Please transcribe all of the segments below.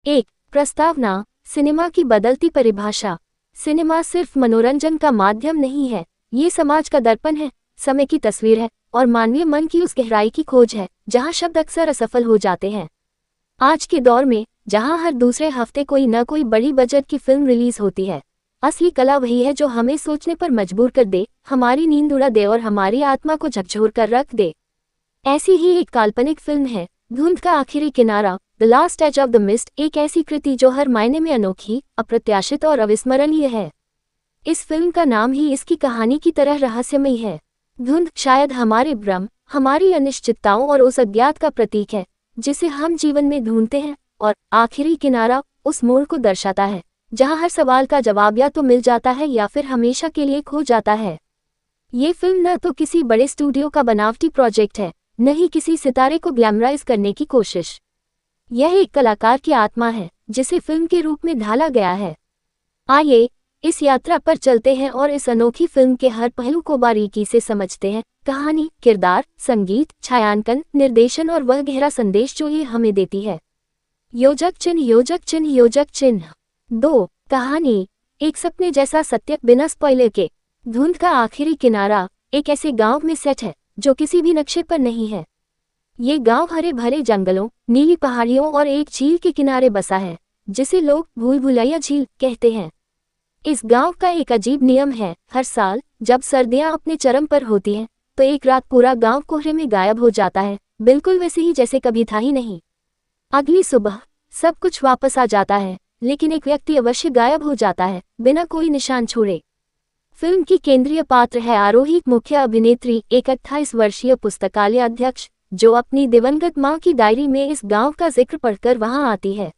एक प्रस्तावना। सिनेमा की बदलती परिभाषा। सिनेमा सिर्फ मनोरंजन का माध्यम नहीं है, ये समाज का दर्पण है, समय की तस्वीर है और मानवीय मन की उस गहराई की खोज है जहां शब्द अक्सर असफल हो जाते हैं। आज के दौर में जहां हर दूसरे हफ्ते कोई न कोई बड़ी बजट की फिल्म रिलीज होती है, असली कला वही है जो हमें सोचने पर मजबूर कर दे, हमारी नींद उड़ा दे और हमारी आत्मा को झकझोर कर रख दे। ऐसी ही एक काल्पनिक फिल्म है धुंध का आखिरी किनारा, the last edge of the mist. एक ऐसी कृति जो हर मायने में अनोखी, अप्रत्याशित और अविस्मरणीय है। इस फिल्म का नाम ही इसकी कहानी की तरह रहस्यमयी है। धुंध शायद हमारे भ्रम, हमारी अनिश्चितताओं और उस अज्ञात का प्रतीक है जिसे हम जीवन में ढूंढते हैं, और आखिरी किनारा उस मोड़ को दर्शाता है जहां हर सवाल का जवाब या तो मिल जाता है या फिर हमेशा के लिए खो जाता है। ये फिल्म न तो किसी बड़े स्टूडियो का बनावटी प्रोजेक्ट है, न ही किसी सितारे को ग्लैमराइज करने की कोशिश। यह एक कलाकार की आत्मा है जिसे फिल्म के रूप में ढाला गया है। आइए इस यात्रा पर चलते हैं और इस अनोखी फिल्म के हर पहलू को बारीकी से समझते हैं। कहानी, किरदार, संगीत, छायांकन, निर्देशन और वह गहरा संदेश जो ये हमें देती है। योजक चिन्ह, योजक चिन्ह, योजक चिन्ह। 2 कहानी। एक सपने जैसा सत्य बिना स्पॉइलर के। धुंध का आखिरी किनारा एक ऐसे गांव में सेट है जो किसी भी नक्शे पर नहीं है। ये गांव हरे भरे जंगलों, नीली पहाड़ियों और एक झील के किनारे बसा है जिसे लोग भूल भुलैया झील कहते हैं। इस गांव का एक अजीब नियम है, हर साल जब सर्दियां अपने चरम पर होती हैं तो एक रात पूरा गांव कोहरे में गायब हो जाता है, बिल्कुल वैसे ही जैसे कभी था ही नहीं। अगली सुबह सब कुछ वापस आ जाता है, लेकिन एक व्यक्ति अवश्य गायब हो जाता है बिना कोई निशान छोड़े। फिल्म की केंद्रीय पात्र है आरोही, मुख्य अभिनेत्री एक 28 वर्षीय पुस्तकालय अध्यक्ष जो अपनी दिवंगत मां की डायरी में इस गांव का जिक्र पढ़कर वहां आती है।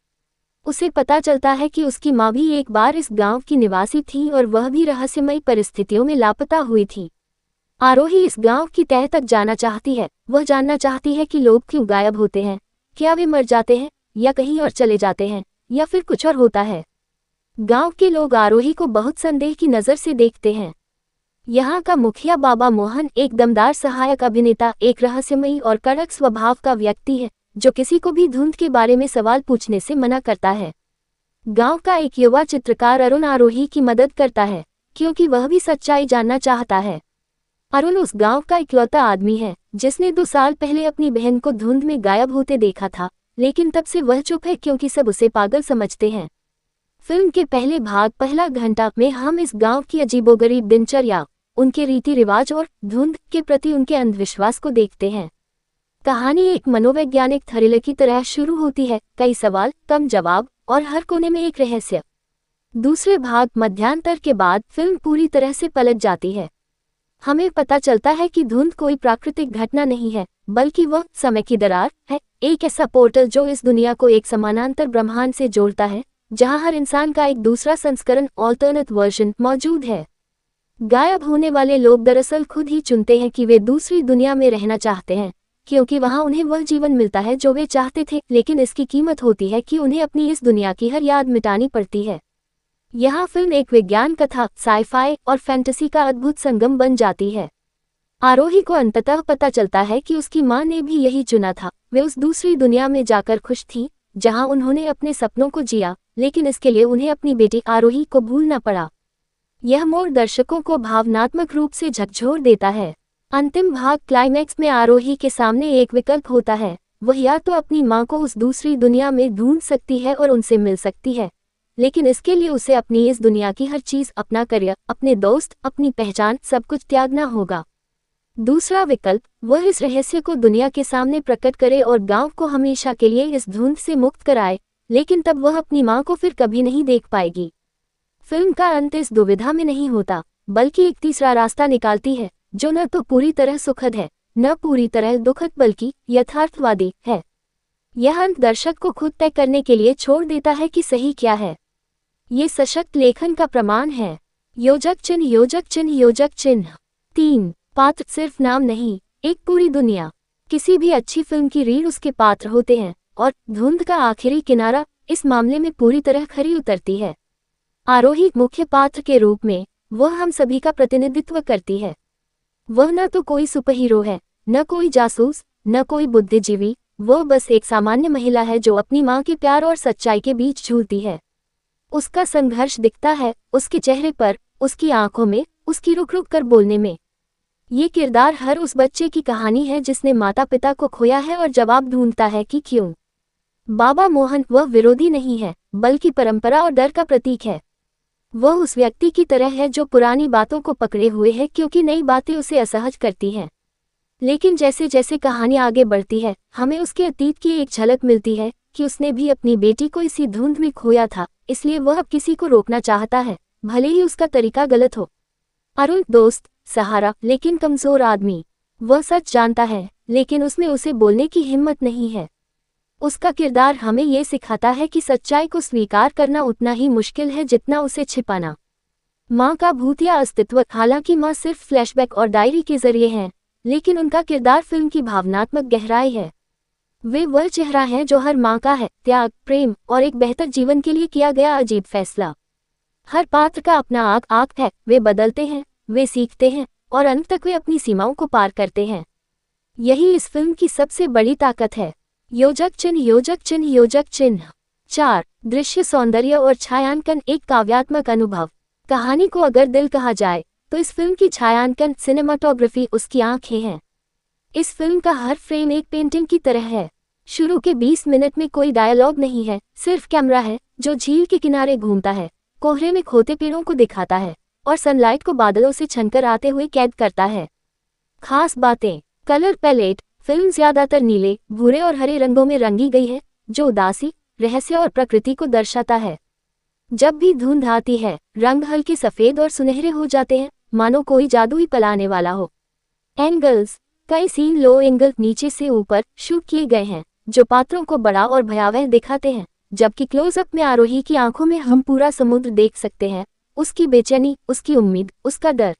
उसे पता चलता है कि उसकी मां भी एक बार इस गांव की निवासी थी और वह भी रहस्यमयी परिस्थितियों में लापता हुई थी। आरोही इस गांव की तह तक जाना चाहती है। वह जानना चाहती है कि लोग क्यों गायब होते हैं, क्या वे मर जाते हैं या कहीं और चले जाते हैं या फिर कुछ और होता है। गांव के लोग आरोही को बहुत संदेह की नज़र से देखते हैं। यहाँ का मुखिया बाबा मोहन एक दमदार सहायक अभिनेता, एक रहस्यमयी और कड़क स्वभाव का व्यक्ति है जो किसी को भी धुंध के बारे में सवाल पूछने से मना करता है। गांव का एक युवा चित्रकार अरुण आरोही की मदद करता है क्योंकि वह भी सच्चाई जानना चाहता है। अरुण उस गांव का इकलौता आदमी है जिसने 2 साल पहले अपनी बहन को धुंध में गायब होते देखा था, लेकिन तब से वह चुप है क्योंकि सब उसे पागल समझते हैं। फिल्म के पहले भाग, पहला घंटा में हम इस गांव की अजीबोगरीब दिनचर्या, उनके रीति रिवाज और धुंध के प्रति उनके अंधविश्वास को देखते हैं। कहानी एक मनोवैज्ञानिक थ्रिलर की तरह शुरू होती है, कई सवाल, कम जवाब और हर कोने में एक रहस्य। दूसरे भाग, मध्यांतर के बाद फिल्म पूरी तरह से पलट जाती है। हमें पता चलता है कि धुंध कोई प्राकृतिक घटना नहीं है, बल्कि वह समय की दरार है, एक ऐसा पोर्टल जो इस दुनिया को एक समानांतर ब्रह्मांड से जोड़ता है जहां हर इंसान का एक दूसरा संस्करण, ऑल्टरनेट वर्जन मौजूद है। गायब होने वाले लोग दरअसल खुद ही चुनते हैं कि वे दूसरी दुनिया में रहना चाहते हैं, क्योंकि वहां उन्हें वह जीवन मिलता है जो वे चाहते थे, लेकिन इसकी कीमत होती है कि उन्हें अपनी इस दुनिया की हर याद मिटानी पड़ती है। यहाँ फिल्म एक विज्ञान कथा, साइफाई और फैंटेसी का अद्भुत संगम बन जाती है। आरोही को अंततः पता चलता है कि उसकी मां ने भी यही चुना था। वे उस दूसरी दुनिया में जाकर खुश थी जहां उन्होंने अपने सपनों को जिया, लेकिन इसके लिए उन्हें अपनी बेटी आरोही को भूलना पड़ा। यह मोड़ दर्शकों को भावनात्मक रूप से झकझोर देता है। अंतिम भाग, क्लाइमैक्स में आरोही के सामने एक विकल्प होता है। वह या तो अपनी मां को उस दूसरी दुनिया में ढूंढ सकती है और उनसे मिल सकती है, लेकिन इसके लिए उसे अपनी इस दुनिया की हर चीज, अपना करियर, अपने दोस्त, अपनी पहचान, सब कुछ त्यागना होगा। दूसरा विकल्प, वह इस रहस्य को दुनिया के सामने प्रकट करे और गांव को हमेशा के लिए इस धुंध से मुक्त कराए, लेकिन तब वह अपनी मां को फिर कभी नहीं देख पाएगी। फिल्म का अंत इस दुविधा में नहीं होता, बल्कि एक तीसरा रास्ता निकालती है जो न तो पूरी तरह सुखद है, न पूरी तरह दुखद, बल्कि यथार्थवादी है। यह अंत दर्शक को खुद तय करने के लिए छोड़ देता है कि सही क्या है। ये सशक्त लेखन का प्रमाण है। योजक चिन्ह, योजक चिन्ह, योजक चिन्ह। 3 पात्र सिर्फ नाम नहीं, एक पूरी दुनिया। किसी भी अच्छी फिल्म की रीढ़ उसके पात्र होते हैं, और धुंध का आखिरी किनारा इस मामले में पूरी तरह खरी उतरती है। आरोही मुख्य पात्र के रूप में वह हम सभी का प्रतिनिधित्व करती है। वह न तो कोई सुपर हीरो है, न कोई जासूस, न कोई बुद्धिजीवी, वो बस एक सामान्य महिला है जो अपनी माँ के प्यार और सच्चाई के बीच झूलती है। उसका संघर्ष दिखता है उसके चेहरे पर, उसकी आंखों में, उसकी रुक रुक कर बोलने में। ये किरदार हर उस बच्चे की कहानी है जिसने माता पिता को खोया है और जवाब ढूंढता है कि क्यों। बाबा मोहन वह विरोधी नहीं है, बल्कि परंपरा और डर का प्रतीक है। वह उस व्यक्ति की तरह है जो पुरानी बातों को पकड़े हुए है क्योंकि नई बातें उसे असहज करती हैं। लेकिन जैसे जैसे कहानी आगे बढ़ती है, हमें उसके अतीत की एक झलक मिलती है कि उसने भी अपनी बेटी को इसी धुंध में खोया था, इसलिए वह अब किसी को रोकना चाहता है, भले ही उसका तरीका गलत हो। अरुण दोस्त, सहारा, लेकिन कमजोर आदमी। वह सच जानता है, लेकिन उसमें उसे बोलने की हिम्मत नहीं है। उसका किरदार हमें ये सिखाता है कि सच्चाई को स्वीकार करना उतना ही मुश्किल है जितना उसे छिपाना। माँ का भूतिया अस्तित्व, हालांकि माँ सिर्फ फ्लैशबैक और डायरी के जरिए हैं, लेकिन उनका किरदार फिल्म की भावनात्मक गहराई है। वे वह चेहरा है जो हर माँ का है, त्याग, प्रेम और एक बेहतर जीवन के लिए किया गया अजीब फैसला। हर पात्र का अपना आँख है, वे बदलते हैं, वे सीखते हैं और अंत तक वे अपनी सीमाओं को पार करते हैं। यही इस फिल्म की सबसे बड़ी ताकत है। योजक चिन्ह, योजक चिन्ह, योजक चिन्ह। 4. दृश्य सौंदर्य और छायांकन, एक काव्यात्मक अनुभव। कहानी को अगर दिल कहा जाए तो इस फिल्म की छायांकन, सिनेमाटोग्राफी उसकी आंखें हैं। इस फिल्म का हर फ्रेम एक पेंटिंग की तरह है। शुरू के 20 मिनट में कोई डायलॉग नहीं है, सिर्फ कैमरा है जो झील के किनारे घूमता है, कोहरे में खोते पेड़ों को दिखाता है और सनलाइट को बादलों से छनकर आते हुए कैद करता है। खास बातें। कलर पैलेट, फिल्म ज्यादातर नीले, भूरे और हरे रंगों में रंगी गई है, जो उदासी, रहस्य और प्रकृति को दर्शाता है। जब भी धुंध आती है, रंग हल्के सफेद और सुनहरे हो जाते हैं, मानो कोई जादू ही पलाने वाला हो। एंगल्स, कई सीन लो एंगल, नीचे से ऊपर शूट किए गए हैं, जो पात्रों को बड़ा और भयावह दिखाते हैं, जबकि क्लोजअप में आरोही की आंखों में हम पूरा समुद्र देख सकते हैं, उसकी बेचैनी, उसकी उम्मीद, उसका डर।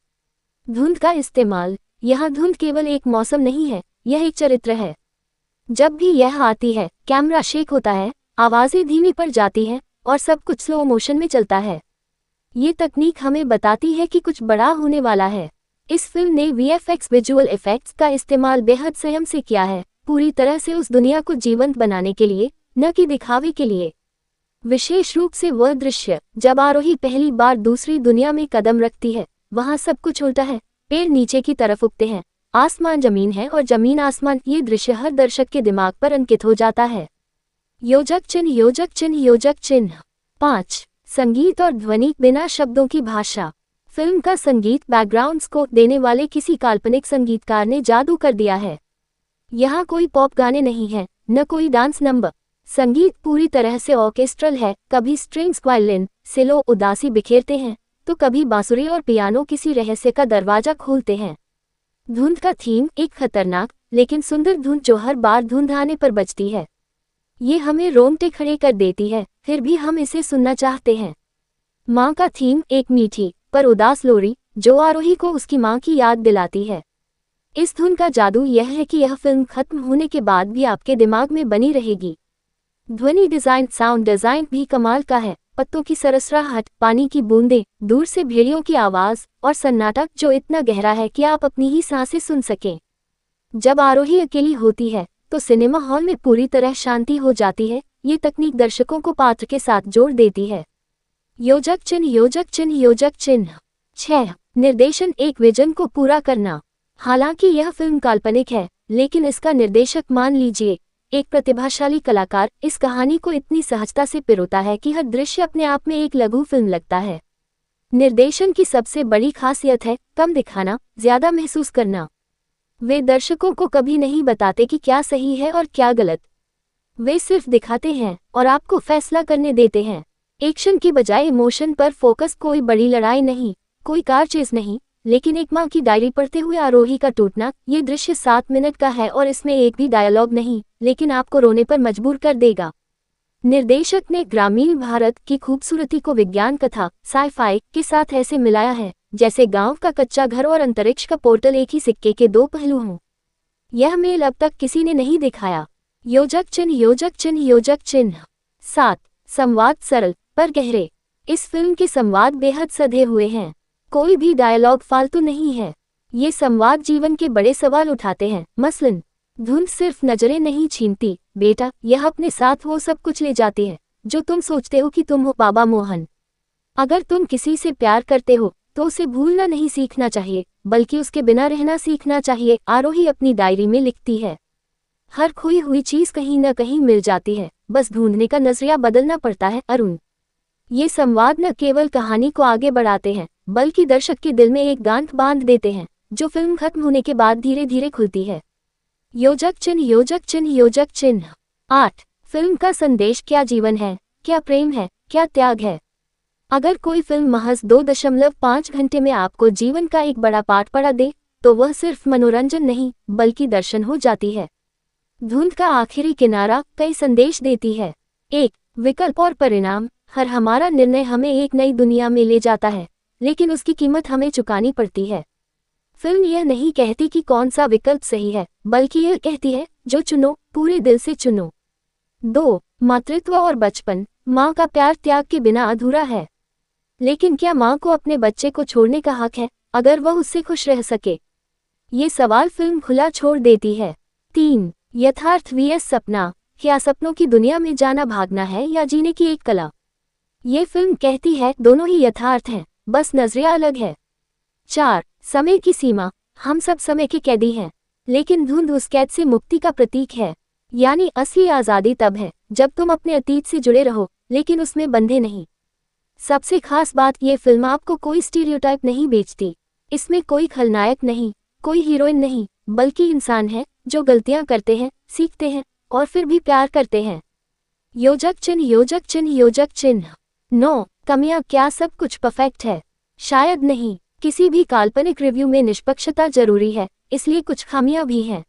धुंध का इस्तेमाल, यहाँ धुंध केवल एक मौसम नहीं है, यह एक चरित्र है। जब भी यह आती है, कैमरा शेक होता है, आवाजें धीमी पड़ जाती हैं और सब कुछ स्लो मोशन में चलता है। ये तकनीक हमें बताती है कि कुछ बड़ा होने वाला है। इस फिल्म ने वीएफएक्स, विजुअल इफेक्ट्स का इस्तेमाल बेहद संयम से किया है, पूरी तरह से उस दुनिया को जीवंत बनाने के लिए, न कि दिखावे के लिए। विशेष रूप से वह दृश्य जब आरोही पहली बार दूसरी दुनिया में कदम रखती है, वहाँ सब कुछ उल्टा है। पेड़ नीचे की तरफ उगते हैं, आसमान जमीन है और जमीन आसमान। ये दृश्य हर दर्शक के दिमाग पर अंकित हो जाता है। योजक चिन्ह, योजक चिन्ह, योजक चिन्ह। 5. संगीत और ध्वनि, बिना शब्दों की भाषा। फिल्म का संगीत बैकग्राउंड स्कोर देने वाले किसी काल्पनिक संगीतकार ने जादू कर दिया है। यहाँ कोई पॉप गाने नहीं हैं, न कोई डांस नंबर। संगीत पूरी तरह से ऑर्केस्ट्रल है, कभी स्ट्रिंग्स, वायलिन, सेलो उदासी बिखेरते हैं, तो कभी बांसुरी और पियानो किसी रहस्य का दरवाजा खोलते हैं। धुंध का थीम, एक खतरनाक लेकिन सुंदर धुंध जो हर बार धुंध आने पर बजती है। ये हमें रोंगटे खड़े कर देती है, फिर भी हम इसे सुनना चाहते हैं। माँ का थीम, एक मीठी पर उदास लोरी जो आरोही को उसकी माँ की याद दिलाती है। इस धुन का जादू यह है कि यह फिल्म खत्म होने के बाद भी आपके दिमाग में बनी रहेगी। ध्वनि डिजाइन, साउंड डिजाइन भी कमाल का है। पत्तों की सरसराहट, पानी की बूंदें, दूर से भेड़ियों की आवाज और सन्नाटा जो इतना गहरा है कि आप अपनी ही सांसें सुन सकें। जब आरोही अकेली होती है तो सिनेमा हॉल में पूरी तरह शांति हो जाती है। ये तकनीक दर्शकों को पात्र के साथ जोड़ देती है। योजक चिन्ह, योजक चिन्ह, योजक चिन्ह। 6. निर्देशन, एक विजन को पूरा करना। हालांकि यह फिल्म काल्पनिक है, लेकिन इसका निर्देशक, मान लीजिए एक प्रतिभाशाली कलाकार, इस कहानी को इतनी सहजता से पिरोता है कि हर दृश्य अपने आप में एक लघु फिल्म लगता है। निर्देशन की सबसे बड़ी खासियत है कम दिखाना, ज्यादा महसूस करना। वे दर्शकों को कभी नहीं बताते कि क्या सही है और क्या गलत। वे सिर्फ दिखाते हैं और आपको फैसला करने देते हैं। एक्शन की बजाय इमोशन पर फोकस। कोई बड़ी लड़ाई नहीं, कोई कार चेज नहीं, लेकिन एक माँ की डायरी पढ़ते हुए आरोही का टूटना। ये दृश्य 7 मिनट का है और इसमें एक भी डायलॉग नहीं, लेकिन आपको रोने पर मजबूर कर देगा। निर्देशक ने ग्रामीण भारत की खूबसूरती को विज्ञान कथा, साई-फाई के साथ ऐसे मिलाया है जैसे गांव का कच्चा घर और अंतरिक्ष का पोर्टल एक ही सिक्के के दो पहलू हों। यह मेल अब तक किसी ने नहीं दिखाया। योजक चिन्ह, योजक चिन्ह, योजक चिन्ह। 7. संवाद, सरल पर गहरे। इस फिल्म के संवाद बेहद सधे हुए हैं। कोई भी डायलॉग फालतू नहीं है। ये संवाद जीवन के बड़े सवाल उठाते हैं, मसलन धुंध सिर्फ नजरें नहीं छीनती बेटा, यह अपने साथ वो सब कुछ ले जाती है जो तुम सोचते हो कि तुम हो। बाबा मोहन। अगर तुम किसी से प्यार करते हो तो उसे भूलना नहीं सीखना चाहिए, बल्कि उसके बिना रहना सीखना चाहिए। आरोही अपनी डायरी में लिखती है, हर खोई हुई चीज कहीं न कहीं मिल जाती है, बस ढूंढने का नजरिया बदलना पड़ता है। अरुण। ये संवाद न केवल कहानी को आगे बढ़ाते हैं, बल्कि दर्शक के दिल में एक गांठ बांध देते हैं, जो फिल्म खत्म होने के बाद धीरे धीरे खुलती है। योजक चिन्ह, योजक चिन्ह, योजक चिन्ह। 8। फिल्म का संदेश क्या जीवन है, क्या प्रेम है, क्या त्याग है। अगर कोई फिल्म महज 2.5 घंटे में आपको जीवन का एक बड़ा पाठ पढ़ा दे, तो वह सिर्फ मनोरंजन नहीं बल्कि दर्शन हो जाती है। धुंध का आखिरी किनारा कई संदेश देती है। 1। विकल्प और परिणाम। हर हमारा निर्णय हमें एक नई दुनिया में ले जाता है, लेकिन उसकी कीमत हमें चुकानी पड़ती है। फिल्म यह नहीं कहती कि कौन सा विकल्प सही है, बल्कि यह कहती है जो चुनो पूरे दिल से चुनो। 2। मातृत्व और बचपन। माँ का प्यार त्याग के बिना अधूरा है, लेकिन क्या माँ को अपने बच्चे को छोड़ने का हक है, अगर वह उससे खुश रह सके? ये सवाल फिल्म खुला छोड़ देती है। 3। यथार्थ vs सपना। क्या सपनों की दुनिया में जाना भागना है या जीने की एक कला? ये फिल्म कहती है दोनों ही यथार्थ हैं, बस नजरिया अलग है। 4। समय की सीमा। हम सब समय के कैदी हैं, लेकिन धुंध उस कैद से मुक्ति का प्रतीक है। यानी असली आज़ादी तब है जब तुम अपने अतीत से जुड़े रहो, लेकिन उसमें बंधे नहीं। सबसे खास बात, ये फिल्म आपको कोई स्टीरियोटाइप नहीं बेचती। इसमें कोई खलनायक नहीं, कोई हीरोइन नहीं, बल्कि इंसान है जो गलतियां करते हैं, सीखते हैं और फिर भी प्यार करते हैं। योजक चिन्ह, योजक चिन्ह, योजक चिन्ह। 9। कमियां। क्या सब कुछ परफेक्ट है? शायद नहीं। किसी भी काल्पनिक रिव्यू में निष्पक्षता जरूरी है, इसलिए कुछ खामियां भी हैं।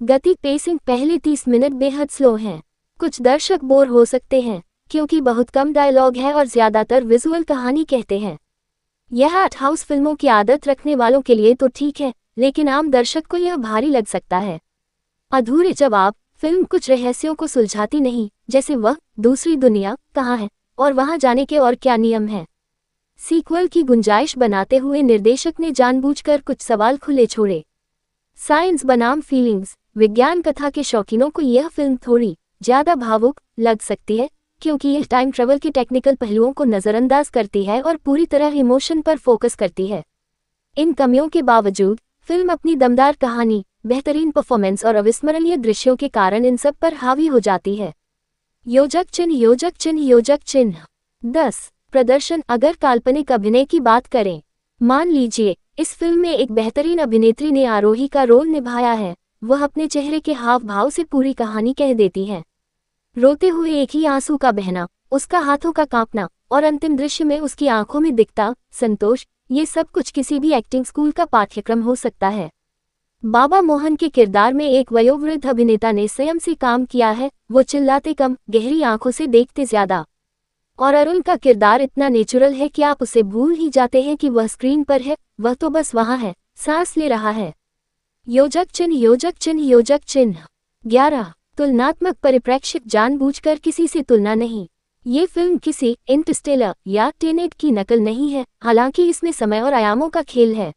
गति, पेसिंग। पहले 30 मिनट बेहद स्लो हैं। कुछ दर्शक बोर हो सकते हैं क्योंकि बहुत कम डायलॉग है और ज्यादातर विजुअल कहानी कहते हैं। यह आर्ट हाउस फिल्मों की आदत रखने वालों के लिए तो ठीक है, लेकिन आम दर्शक को यह भारी लग सकता है। अधूरे जवाब। फिल्म कुछ रहस्यों को सुलझाती नहीं, जैसे वह दूसरी दुनिया कहाँ है और वहां जाने के और क्या नियम हैं। सीक्वल की गुंजाइश बनाते हुए निर्देशक ने जानबूझकर कुछ सवाल खुले छोड़े। साइंस बनाम फीलिंग्स। विज्ञान कथा के शौकीनों को यह फिल्म थोड़ी ज्यादा भावुक लग सकती है, क्योंकि यह टाइम ट्रेवल के टेक्निकल पहलुओं को नज़रअंदाज करती है और पूरी तरह इमोशन पर फोकस करती है। इन कमियों के बावजूद फिल्म अपनी दमदार कहानी, बेहतरीन परफॉर्मेंस और अविस्मरणीय दृश्यों के कारण इन सब पर हावी हो जाती है। योजक चिन्ह, योजक चिन्ह, योजक चिन्ह। 10। प्रदर्शन। अगर काल्पनिक अभिनय की बात करें, मान लीजिए इस फिल्म में एक बेहतरीन अभिनेत्री ने आरोही का रोल निभाया है। वह अपने चेहरे के हाव भाव से पूरी कहानी कह देती है। रोते हुए एक ही आंसू का बहना, उसका हाथों का कांपना और अंतिम दृश्य में उसकी आंखों में दिखता संतोष, ये सब कुछ किसी भी एक्टिंग स्कूल का पाठ्यक्रम हो सकता है। बाबा मोहन के किरदार में एक वयोवृद्ध अभिनेता ने स्वयं से काम किया है। वो चिल्लाते कम, गहरी आंखों से देखते ज्यादा। और अरुण का किरदार इतना नेचुरल है कि आप उसे भूल ही जाते हैं कि वह स्क्रीन पर है, वह तो बस वहां है, सांस ले रहा है। योजक चिन्ह, योजक चिन्ह, योजक चिन्ह। 11। तुलनात्मक परिप्रेक्ष्य। जानबूझकर किसी से तुलना नहीं। ये फिल्म किसी इंटरस्टेलर या टेनेट की नकल नहीं है, हालांकि इसमें समय और आयामों का खेल है।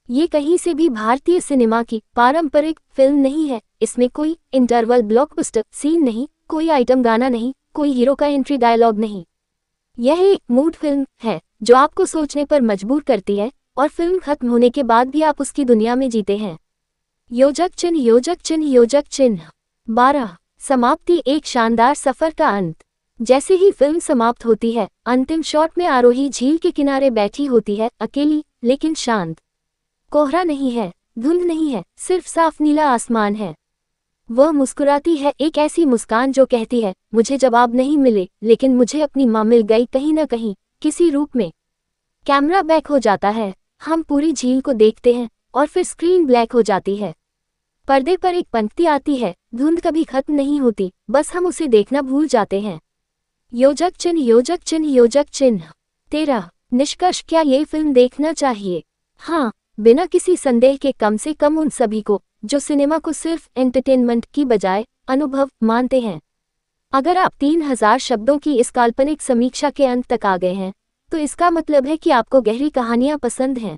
ये कहीं से भी भारतीय सिनेमा की पारंपरिक फिल्म नहीं है। इसमें कोई इंटरवल ब्लॉकबस्टर सीन नहीं, कोई आइटम गाना नहीं, कोई हीरो का एंट्री डायलॉग नहीं। यह एक मूड फिल्म है जो आपको सोचने पर मजबूर करती है और फिल्म खत्म होने के बाद भी आप उसकी दुनिया में जीते हैं। योजक चिन्ह, योजक चिन्ह, योजक चिन्ह। 12। समाप्ति। एक शानदार सफर का अंत। जैसे ही फिल्म समाप्त होती है, अंतिम शॉट में आरोही झील के किनारे बैठी होती है, अकेली लेकिन शांत। कोहरा नहीं है, धुंध नहीं है, सिर्फ साफ नीला आसमान है। वह मुस्कुराती है, एक ऐसी मुस्कान जो कहती है मुझे जवाब नहीं मिले, लेकिन मुझे अपनी माँ मिल गई कहीं न कहीं, किसी रूप में। कैमरा बैक हो जाता है, हम पूरी झील को देखते हैं और फिर स्क्रीन ब्लैक हो जाती है। पर्दे पर एक पंक्ति आती है, धुंध कभी खत्म नहीं होती, बस हम उसे देखना भूल जाते हैं। योजक चिन्ह, योजक चिन्ह, योजक चिन्ह। 13। निष्कर्ष। क्या ये फिल्म देखना चाहिए? हाँ, बिना किसी संदेह के, कम से कम उन सभी को जो सिनेमा को सिर्फ एंटरटेनमेंट की बजाय अनुभव मानते हैं। अगर आप 3000 शब्दों की इस काल्पनिक समीक्षा के अंत तक आ गए हैं, तो इसका मतलब है कि आपको गहरी कहानियां पसंद हैं।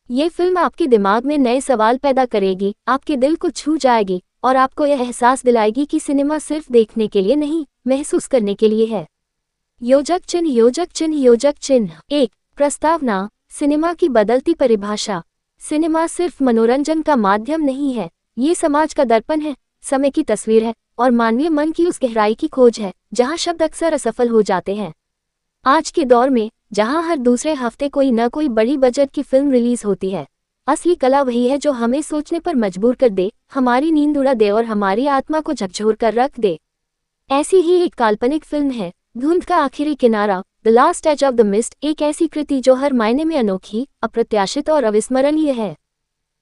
ये फिल्म आपके दिमाग में नए सवाल पैदा करेगी, आपके दिल को छू जाएगी और आपको यह एहसास दिलाएगी कि सिनेमा सिर्फ देखने के लिए नहीं, महसूस करने के लिए है। योजक चिन्ह योजक चिन्ह योजक चिन्ह। 1. प्रस्तावना। सिनेमा की बदलती परिभाषा। सिनेमा सिर्फ मनोरंजन का माध्यम नहीं है, ये समाज का दर्पण है, समय की तस्वीर है और मानवीय मन की उस गहराई की खोज है जहां शब्द अक्सर असफल हो जाते हैं। आज के दौर में जहां हर दूसरे हफ्ते कोई न कोई बड़ी बजट की फिल्म रिलीज होती है, असली कला वही है जो हमें सोचने पर मजबूर कर दे, हमारी नींद उड़ा दे और हमारी आत्मा को झकझोर कर रख दे। ऐसी ही एक काल्पनिक फिल्म है धुंध का आखिरी किनारा, the last edge of the mist, एक ऐसी कृति जो हर मायने में अनोखी, अप्रत्याशित और अविस्मरणीय है।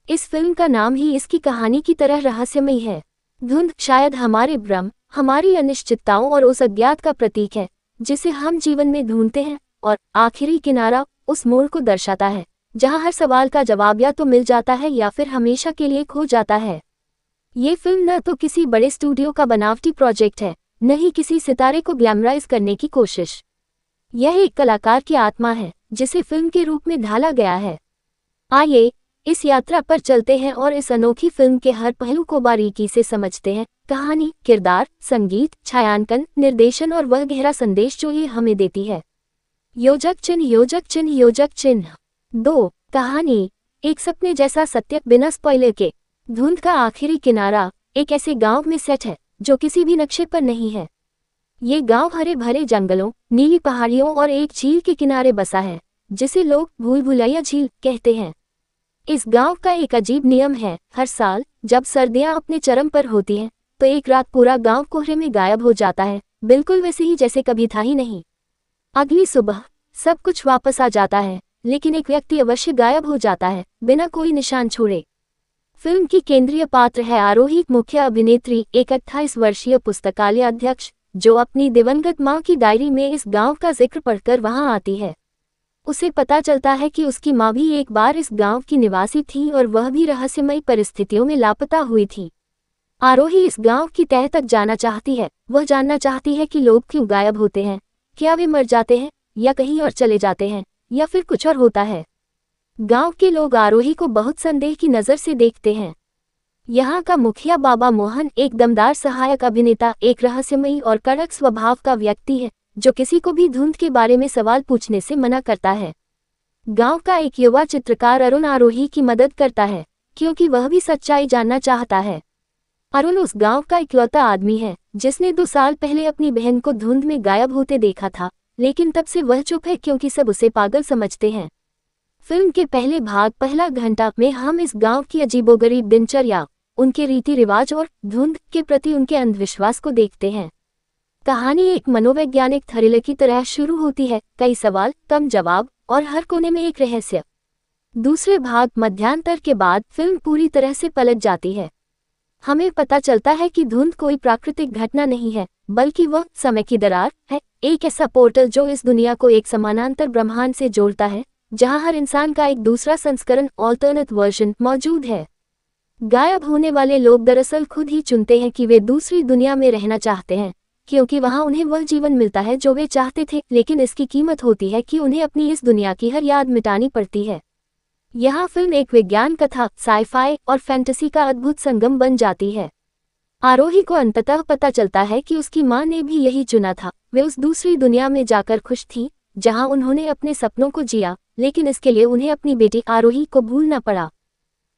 इस फिल्म का नाम ही इसकी कहानी की तरह रहस्यमयी है। धुंध शायद हमारे भ्रम, हमारी अनिश्चितताओं और उस अज्ञात का प्रतीक है जिसे हम जीवन में ढूंढते हैं, और आखिरी किनारा उस मोड़ को दर्शाता है जहां हर सवाल का जवाब या तो मिल जाता है या फिर हमेशा के लिए खो जाता है। ये फिल्म न तो किसी बड़े स्टूडियो का बनावटी प्रोजेक्ट है, न ही किसी सितारे को ग्लैमराइज करने की कोशिश। यह एक कलाकार की आत्मा है जिसे फिल्म के रूप में ढाला गया है। आइए इस यात्रा पर चलते हैं और इस अनोखी फिल्म के हर पहलू को बारीकी से समझते हैं। कहानी, किरदार, संगीत, छायांकन, निर्देशन और वह गहरा संदेश जो ये हमें देती है। योजक चिन्ह योजक चिन्ह योजक चिन्ह। 2. कहानी। एक सपने जैसा सत्य बिना स्पॉइलर के। धुंध का आखिरी किनारा एक ऐसे गांव में सेट है जो किसी भी नक्शे पर नहीं है। ये गांव हरे भरे जंगलों, नीली पहाड़ियों और एक झील के किनारे बसा है जिसे लोग भूल भुलैया झील कहते हैं। इस गांव का एक अजीब नियम है, हर साल जब सर्दियां अपने चरम पर होती हैं तो एक रात पूरा गांव कोहरे में गायब हो जाता है, बिल्कुल वैसे ही जैसे कभी था ही नहीं। अगली सुबह सब कुछ वापस आ जाता है, लेकिन एक व्यक्ति अवश्य गायब हो जाता है बिना कोई निशान छोड़े। फिल्म की केंद्रीय पात्र है आरोही, मुख्य अभिनेत्री एक 28 वर्षीय पुस्तकालय अध्यक्ष जो अपनी दिवंगत मां की डायरी में इस गांव का जिक्र पढ़कर वहां आती है। उसे पता चलता है कि उसकी मां भी एक बार इस गांव की निवासी थी और वह भी रहस्यमयी परिस्थितियों में लापता हुई थी। आरोही इस गांव की तह तक जाना चाहती है, वह जानना चाहती है कि लोग क्यों गायब होते हैं, क्या वे मर जाते हैं या कहीं और चले जाते हैं या फिर कुछ और होता है। गांव के लोग आरोही को बहुत संदेह की नज़र से देखते हैं। यहाँ का मुखिया बाबा मोहन एक दमदार सहायक अभिनेता, एक रहस्यमयी और कड़क स्वभाव का व्यक्ति है जो किसी को भी धुंध के बारे में सवाल पूछने से मना करता है। गांव का एक युवा चित्रकार अरुण आरोही की मदद करता है क्योंकि वह भी सच्चाई जानना चाहता है। अरुण उस गांव का इकलौता आदमी है जिसने 2 साल पहले अपनी बहन को धुंध में गायब होते देखा था, लेकिन तब से वह चुप है क्योंकि सब उसे पागल समझते हैं। फिल्म के पहले भाग, पहला घंटा में हम इस गांव की अजीबोगरीब दिनचर्या, उनके रीति रिवाज और धुंध के प्रति उनके अंधविश्वास को देखते हैं। कहानी एक मनोवैज्ञानिक थ्रिलर की तरह शुरू होती है, कई सवाल, कम जवाब और हर कोने में एक रहस्य। दूसरे भाग, मध्यांतर के बाद फिल्म पूरी तरह से पलट जाती है। हमें पता चलता है कि धुंध कोई प्राकृतिक घटना नहीं है, बल्कि वह समय की दरार है, एक ऐसा पोर्टल जो इस दुनिया को एक समानांतर ब्रह्मांड से जोड़ता है जहां हर इंसान का एक दूसरा संस्करण, ऑल्टरनेट वर्जन मौजूद है। गायब होने वाले लोग दरअसल खुद ही चुनते हैं कि वे दूसरी दुनिया में रहना चाहते हैं क्योंकि वहां उन्हें वह जीवन मिलता है जो वे चाहते थे, लेकिन इसकी कीमत होती है कि उन्हें अपनी इस दुनिया की हर याद मिटानी पड़ती है। यहाँ फिल्म एक विज्ञान कथा, साइफाई और फैंटेसी का अद्भुत संगम बन जाती है। आरोही को अंततः पता चलता है कि उसकी मां ने भी यही चुना था। वे उस दूसरी दुनिया में जाकर खुश थी जहां उन्होंने अपने सपनों को जिया, लेकिन इसके लिए उन्हें अपनी बेटी आरोही को भूलना पड़ा।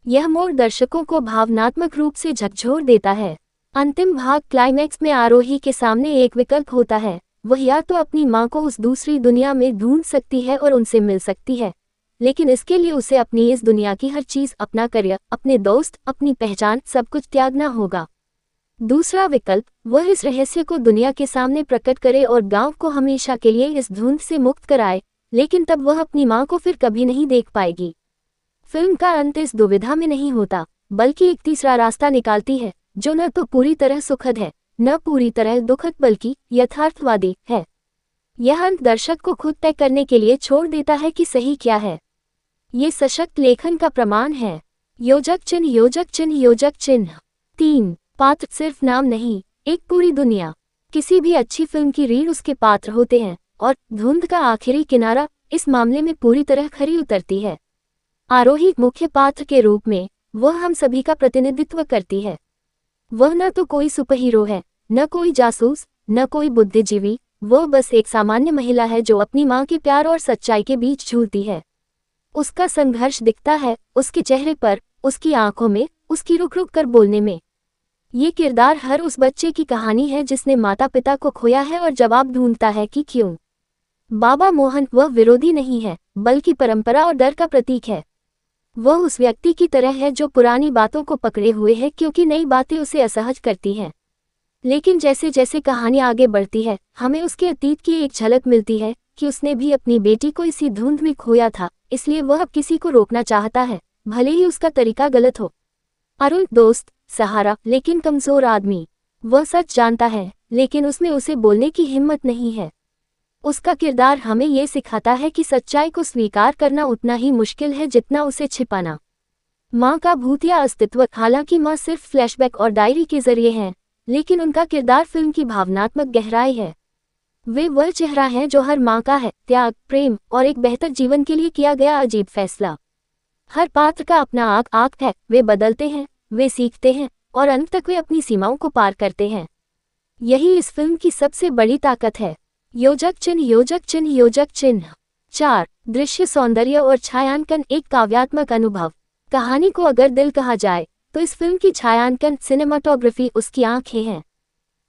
यह मोड़ दर्शकों को भावनात्मक रूप से झकझोर देता है। अंतिम भाग, क्लाइमैक्स में आरोही के सामने एक विकल्प होता है, वह या तो अपनी मां को उस दूसरी दुनिया में ढूंढ सकती है और उनसे मिल सकती है, लेकिन इसके लिए उसे अपनी इस दुनिया की हर चीज, अपना करियर, अपने दोस्त, अपनी पहचान, सब कुछ त्यागना होगा। दूसरा विकल्प, वह इस रहस्य को दुनिया के सामने प्रकट करे और गांव को हमेशा के लिए इस धुंध से मुक्त कराए, लेकिन तब वह अपनी मां को फिर कभी नहीं देख पाएगी। फिल्म का अंत इस दुविधा में नहीं होता, बल्कि एक तीसरा रास्ता निकालती है जो न तो पूरी तरह सुखद है, न पूरी तरह दुखद, बल्कि यथार्थवादी है। यह अंत दर्शक को खुद तय करने के लिए छोड़ देता है कि सही क्या है। ये सशक्त लेखन का प्रमाण है। योजक चिन्ह योजक चिन्ह योजक चिन्ह। 3. पात्र सिर्फ नाम नहीं, एक पूरी दुनिया। किसी भी अच्छी फिल्म की रीढ़ उसके पात्र होते हैं, और धुंध का आखिरी किनारा इस मामले में पूरी तरह खरी उतरती है। आरोही मुख्य पात्र के रूप में वह हम सभी का प्रतिनिधित्व करती है। वह न तो कोई सुपर हीरो है, न कोई जासूस, न कोई बुद्धिजीवी, वह बस एक सामान्य महिला है जो अपनी माँ के प्यार और सच्चाई के बीच झूलती है। उसका संघर्ष दिखता है उसके चेहरे पर, उसकी आंखों में, उसकी रुक रुक कर बोलने में। ये किरदार हर उस बच्चे की कहानी है जिसने माता पिता को खोया है और जवाब ढूंढता है कि क्यों। बाबा मोहन वह विरोधी नहीं है, बल्कि परंपरा और डर का प्रतीक है। वह उस व्यक्ति की तरह है जो पुरानी बातों को पकड़े हुए है क्योंकि नई बातें उसे असहज करती हैं। लेकिन जैसे जैसे कहानी आगे बढ़ती है, हमें उसके अतीत की एक झलक मिलती है कि उसने भी अपनी बेटी को इसी धुंध में खोया था, इसलिए वह अब किसी को रोकना चाहता है, भले ही उसका तरीका गलत हो। अरुण दोस्त, सहारा, लेकिन कमजोर आदमी। वह सच जानता है, लेकिन उसमें उसे बोलने की हिम्मत नहीं है। उसका किरदार हमें ये सिखाता है कि सच्चाई को स्वीकार करना उतना ही मुश्किल है जितना उसे छिपाना। माँ का भूतिया अस्तित्व, हालांकि माँ सिर्फ फ्लैशबैक और डायरी के जरिए हैं, लेकिन उनका किरदार फिल्म की भावनात्मक गहराई है। वे वह चेहरा है जो हर माँ का है, त्याग, प्रेम और एक बेहतर जीवन के लिए किया गया अजीब फैसला। हर पात्र का अपना आँख है, वे बदलते हैं, वे सीखते हैं और अंत तक वे अपनी सीमाओं को पार करते हैं। यही इस फिल्म की सबसे बड़ी ताकत है। योजक चिन्ह, योजक चिन्ह, योजक चिन्ह। 4. दृश्य सौंदर्य और छायांकन, एक काव्यात्मक अनुभव। कहानी को अगर दिल कहा जाए तो इस फिल्म की छायांकन, सिनेमाटोग्राफी उसकी आंखें हैं।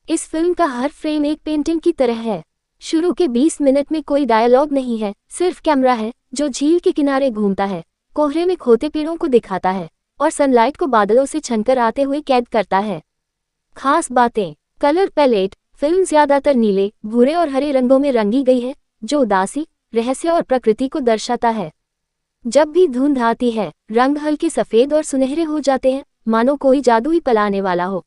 इस फिल्म का हर फ्रेम एक पेंटिंग की तरह है। शुरू के 20 मिनट में कोई डायलॉग नहीं है, सिर्फ कैमरा है जो झील के किनारे घूमता है, कोहरे में खोते पेड़ों को दिखाता है और सनलाइट को बादलों से छनकर आते हुए कैद करता है। खास बातें। कलर पैलेट, फिल्म ज्यादातर नीले, भूरे और हरे रंगों में रंगी गई है, जो उदासी, रहस्य और प्रकृति को दर्शाता है। जब भी धुंध आती है, रंग हल्के सफेद और सुनहरे हो जाते हैं, मानो कोई जादू ही पलाने वाला हो।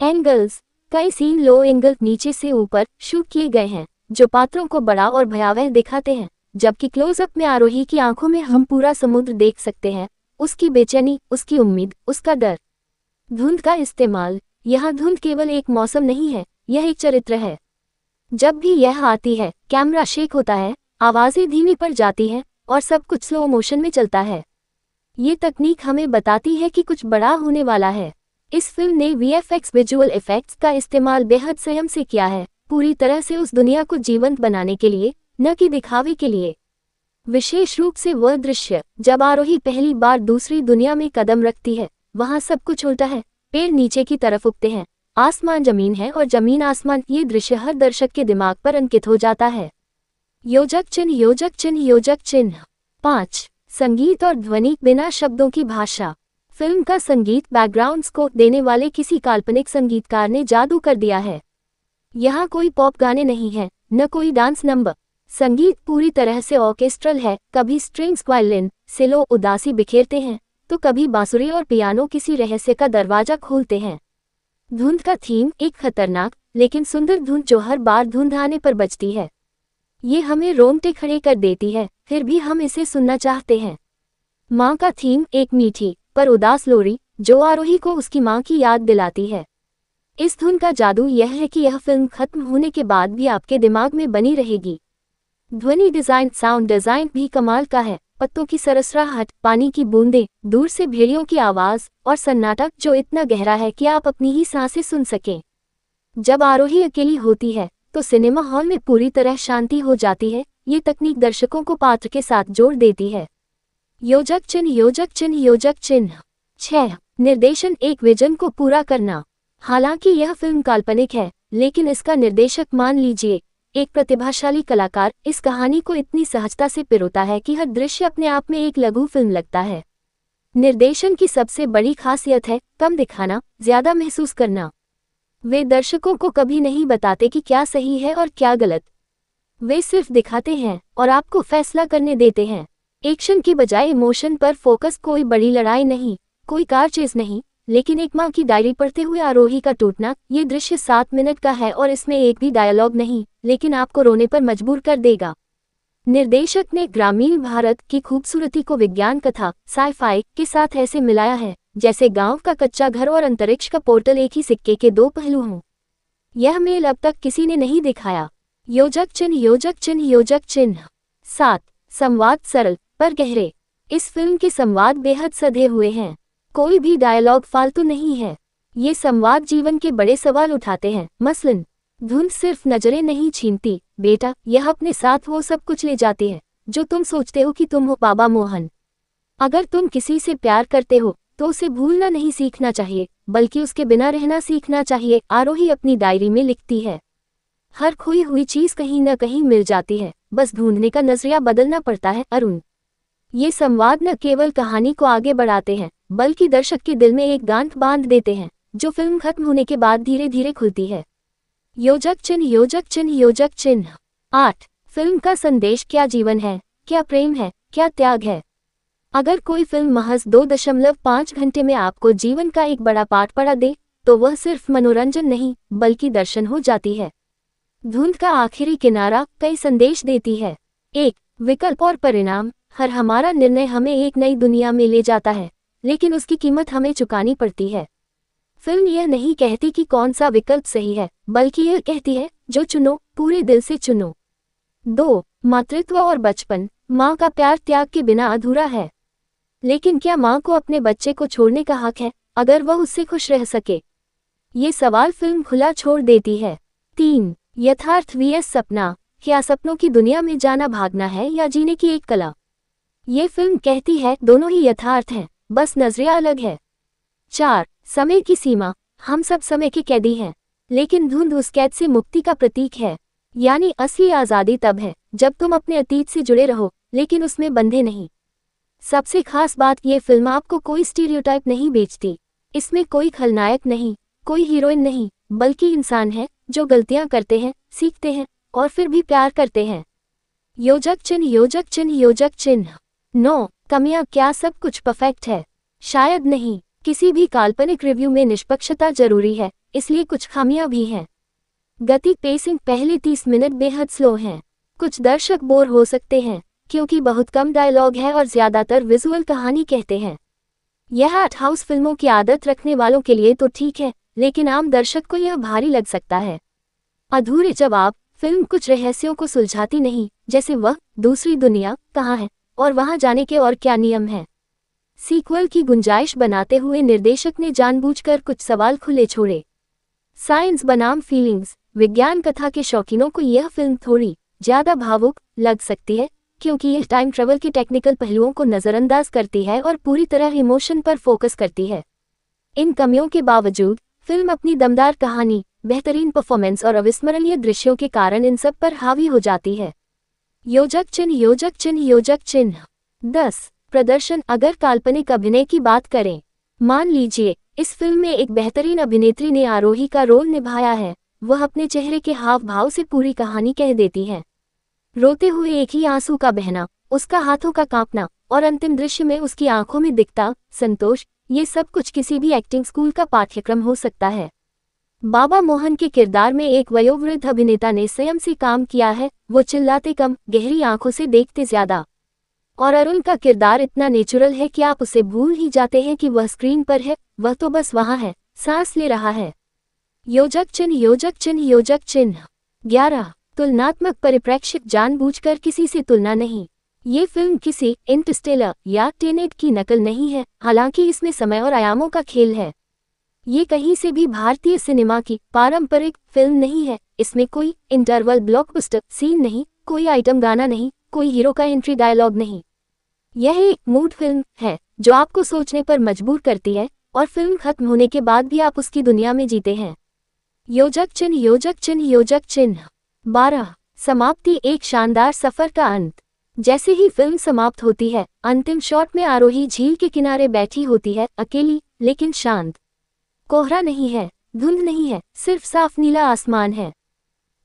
एंगल्स, कई सीन लो एंगल, नीचे से ऊपर शूट किए गए हैं, जो पात्रों को बड़ा और भयावह दिखाते हैं, जबकि क्लोजअप में आरोही की आंखों में हम पूरा समुद्र देख सकते हैं, उसकी बेचैनी, उसकी उम्मीद, उसका डर। धुंध का इस्तेमाल, यहाँ धुंध केवल एक मौसम नहीं है, यह एक चरित्र है। जब भी यह आती है, कैमरा शेक होता है, आवाजें धीमी पड़ जाती हैं और सब कुछ स्लो मोशन में चलता है। ये तकनीक हमें बताती है कि कुछ बड़ा होने वाला है। इस फिल्म ने वीएफएक्स, विजुअल इफेक्ट्स का इस्तेमाल बेहद संयम से किया है, पूरी तरह से उस दुनिया को जीवंत बनाने के लिए, न कि दिखावे के लिए। विशेष रूप से वह दृश्य जब आरोही पहली बार दूसरी दुनिया में कदम रखती है, वहाँ सब कुछ उल्टा है। पेड़ नीचे की तरफ उगते हैं, आसमान जमीन है और जमीन आसमान। ये दृश्य हर दर्शक के दिमाग पर अंकित हो जाता है। योजक चिन्ह, योजक चिन्ह, योजक चिन्ह। 5. संगीत और ध्वनि, बिना शब्दों की भाषा। फिल्म का संगीत बैकग्राउंड स्कोर देने वाले किसी काल्पनिक संगीतकार ने जादू कर दिया है। यहाँ कोई पॉप गाने नहीं हैं, न कोई डांस नंबर। संगीत पूरी तरह से ऑर्केस्ट्रल है, कभी स्ट्रिंग्स, वायलिन, सेलो उदासी बिखेरते हैं, तो कभी बांसुरी और पियानो किसी रहस्य का दरवाजा खोलते हैं। धुंध का थीम, एक खतरनाक लेकिन सुंदर धुंध जो हर बार धुंध आने पर बजती है। ये हमें रोंगटे खड़े कर देती है, फिर भी हम इसे सुनना चाहते हैं। माँ का थीम, एक मीठी पर उदास लोरी जो आरोही को उसकी माँ की याद दिलाती है। इस धुन का जादू यह है कि यह फिल्म खत्म होने के बाद भी आपके दिमाग में बनी रहेगी। ध्वनि डिजाइन, साउंड डिजाइन भी कमाल का है। पत्तों की सरसराहट, पानी की बूंदें, दूर से भेड़ियों की आवाज और सन्नाटा जो इतना गहरा है कि आप अपनी ही सांसें सुन सकें। जब आरोही अकेली होती है तो सिनेमा हॉल में पूरी तरह शांति हो जाती है। ये तकनीक दर्शकों को पात्र के साथ जोड़ देती है। योजक चिन्ह, योजक चिन्ह, योजक चिन्ह। 6. निर्देशन, एक विजन को पूरा करना। हालांकि यह फिल्म काल्पनिक है, लेकिन इसका निर्देशक, मान लीजिए, एक प्रतिभाशाली कलाकार, इस कहानी को इतनी सहजता से पिरोता है कि हर दृश्य अपने आप में एक लघु फिल्म लगता है। निर्देशन की सबसे बड़ी खासियत है कम दिखाना, ज्यादा महसूस करना। वे दर्शकों को कभी नहीं बताते कि क्या सही है और क्या गलत। वे सिर्फ दिखाते हैं और आपको फैसला करने देते हैं। एक्शन की बजाय इमोशन पर फोकस। कोई बड़ी लड़ाई नहीं, कोई कार चेज नहीं, लेकिन एक माँ की डायरी पढ़ते हुए आरोही का टूटना। ये दृश्य 7 मिनट का है और इसमें एक भी डायलॉग नहीं, लेकिन आपको रोने पर मजबूर कर देगा। निर्देशक ने ग्रामीण भारत की खूबसूरती को विज्ञान कथा, साई-फाई के साथ ऐसे मिलाया है जैसे गांव का कच्चा घर और अंतरिक्ष का पोर्टल एक ही सिक्के के दो पहलू हों। यह मेल अब तक किसी ने नहीं दिखाया। योजक चिन्ह, योजक चिन्ह, योजक चिन्ह। 7. संवाद, सरल पर गहरे। इस फिल्म के संवाद बेहद सधे हुए हैं। कोई भी डायलॉग फालतू नहीं है। ये संवाद जीवन के बड़े सवाल उठाते हैं। मसलन, धुंध सिर्फ नजरें नहीं छीनती बेटा, यह अपने साथ वो सब कुछ ले जाती है जो तुम सोचते हो कि तुम हो। बाबा मोहन। अगर तुम किसी से प्यार करते हो तो उसे भूलना नहीं सीखना चाहिए, बल्कि उसके बिना रहना सीखना चाहिए। आरोही अपनी डायरी में लिखती है, हर खोई हुई चीज कहीं न कहीं मिल जाती है, बस ढूंढने का नजरिया बदलना पड़ता है। अरुण। ये संवाद न केवल कहानी को आगे बढ़ाते हैं, बल्कि दर्शक के दिल में एक गांठ बांध देते हैं, जो फिल्म खत्म होने के बाद धीरे धीरे खुलती है। योजक चिन्ह, योजक चिन्ह, योजक चिन्ह। 8। फिल्म का संदेश क्या जीवन है, क्या प्रेम है, क्या त्याग है। अगर कोई फिल्म महज 2.5 घंटे में आपको जीवन का एक बड़ा पाठ पढ़ा दे, तो वह सिर्फ मनोरंजन नहीं, बल्कि दर्शन हो जाती है। धुंध का आखिरी किनारा कई संदेश देती है। 1। विकल्प और परिणाम। हर हमारा निर्णय हमें एक नई दुनिया में ले जाता है, लेकिन उसकी कीमत हमें चुकानी पड़ती है। फिल्म यह नहीं कहती कि कौन सा विकल्प सही है, बल्कि यह कहती है, जो चुनो पूरे दिल से चुनो। 2। मातृत्व और बचपन। माँ का प्यार त्याग के बिना अधूरा है, लेकिन क्या माँ को अपने बच्चे को छोड़ने का हक है, अगर वह उससे खुश रह सके? ये सवाल फिल्म खुला छोड़ देती है। 3। यथार्थ vs सपना। क्या सपनों की दुनिया में जाना भागना है या जीने की एक कला? ये फिल्म कहती है, दोनों ही यथार्थ हैं, बस नजरिया अलग है। 4। समय की सीमा। हम सब समय के कैदी हैं, लेकिन धुंध उस कैद से मुक्ति का प्रतीक है। यानी असली आज़ादी तब है जब तुम अपने अतीत से जुड़े रहो, लेकिन उसमें बंधे नहीं। सबसे खास बात, ये फिल्म आपको कोई स्टीरियोटाइप नहीं बेचती। इसमें कोई खलनायक नहीं, कोई हीरोइन नहीं, बल्कि इंसान है जो गलतियां करते हैं, सीखते हैं और फिर भी प्यार करते हैं। योजक चिन्ह, योजक चिन्ह, योजक चिन्ह। 9। कमियां। क्या सब कुछ परफेक्ट है? शायद नहीं। किसी भी काल्पनिक रिव्यू में निष्पक्षता जरूरी है, इसलिए कुछ खामियां भी हैं। गति, पेसिंग। पहले 30 मिनट बेहद स्लो हैं। कुछ दर्शक बोर हो सकते हैं, क्योंकि बहुत कम डायलॉग है और ज्यादातर विजुअल कहानी कहते हैं। यह आर्ट हाउस फिल्मों की आदत रखने वालों के लिए तो ठीक है, लेकिन आम दर्शक को यह भारी लग सकता है। अधूरे जवाब। फिल्म कुछ रहस्यों को सुलझाती नहीं, जैसे वह दूसरी दुनिया कहाँ है और वहां जाने के और क्या नियम हैं। सीक्वल की गुंजाइश बनाते हुए निर्देशक ने जानबूझकर कुछ सवाल खुले छोड़े। साइंस बनाम फीलिंग्स। विज्ञान कथा के शौकीनों को यह फिल्म थोड़ी ज्यादा भावुक लग सकती है, क्योंकि यह टाइम ट्रेवल के टेक्निकल पहलुओं को नज़रअंदाज करती है और पूरी तरह इमोशन पर फोकस करती है। इन कमियों के बावजूद फिल्म अपनी दमदार कहानी, बेहतरीन परफॉर्मेंस और अविस्मरणीय दृश्यों के कारण इन सब पर हावी हो जाती है। योजक चिन्ह, योजक चिन्ह, योजक चिन्ह। 10। प्रदर्शन। अगर काल्पनिक अभिनय की बात करें, मान लीजिए इस फिल्म में एक बेहतरीन अभिनेत्री ने आरोही का रोल निभाया है। वह अपने चेहरे के हाव भाव से पूरी कहानी कह देती है। रोते हुए एक ही आंसू का बहना, उसका हाथों का कांपना और अंतिम दृश्य में उसकी आंखों में दिखता संतोष, ये सब कुछ किसी भी एक्टिंग स्कूल का पाठ्यक्रम हो सकता है। बाबा मोहन के किरदार में एक वयोवृद्ध अभिनेता ने स्वयं से काम किया है। वो चिल्लाते कम, गहरी आंखों से देखते ज्यादा। और अरुण का किरदार इतना नेचुरल है कि आप उसे भूल ही जाते हैं कि वह स्क्रीन पर है, वह तो बस वहां है, सांस ले रहा है। योजक चिन्ह, योजक चिन्ह, योजक चिन्ह। 11। तुलनात्मक परिप्रेक्ष्य। जानबूझकर किसी से तुलना नहीं। ये फिल्म किसी इंटरस्टेलर या टेनेट की नकल नहीं है, हालांकि इसमें समय और आयामों का खेल है। ये कहीं से भी भारतीय सिनेमा की पारंपरिक फिल्म नहीं है। इसमें कोई इंटरवल ब्लॉकबस्टर सीन नहीं, कोई आइटम गाना नहीं, कोई हीरो का एंट्री डायलॉग नहीं। यह एक मूड फिल्म है जो आपको सोचने पर मजबूर करती है, और फिल्म खत्म होने के बाद भी आप उसकी दुनिया में जीते हैं। योजक चिन्ह, योजक चिन्ह, योजक चिन्ह। 12। समाप्ति। एक शानदार सफर का अंत। जैसे ही फिल्म समाप्त होती है, अंतिम शॉट में आरोही झील के किनारे बैठी होती है, अकेली लेकिन शांत। कोहरा नहीं है, धुंध नहीं है, सिर्फ साफ नीला आसमान है।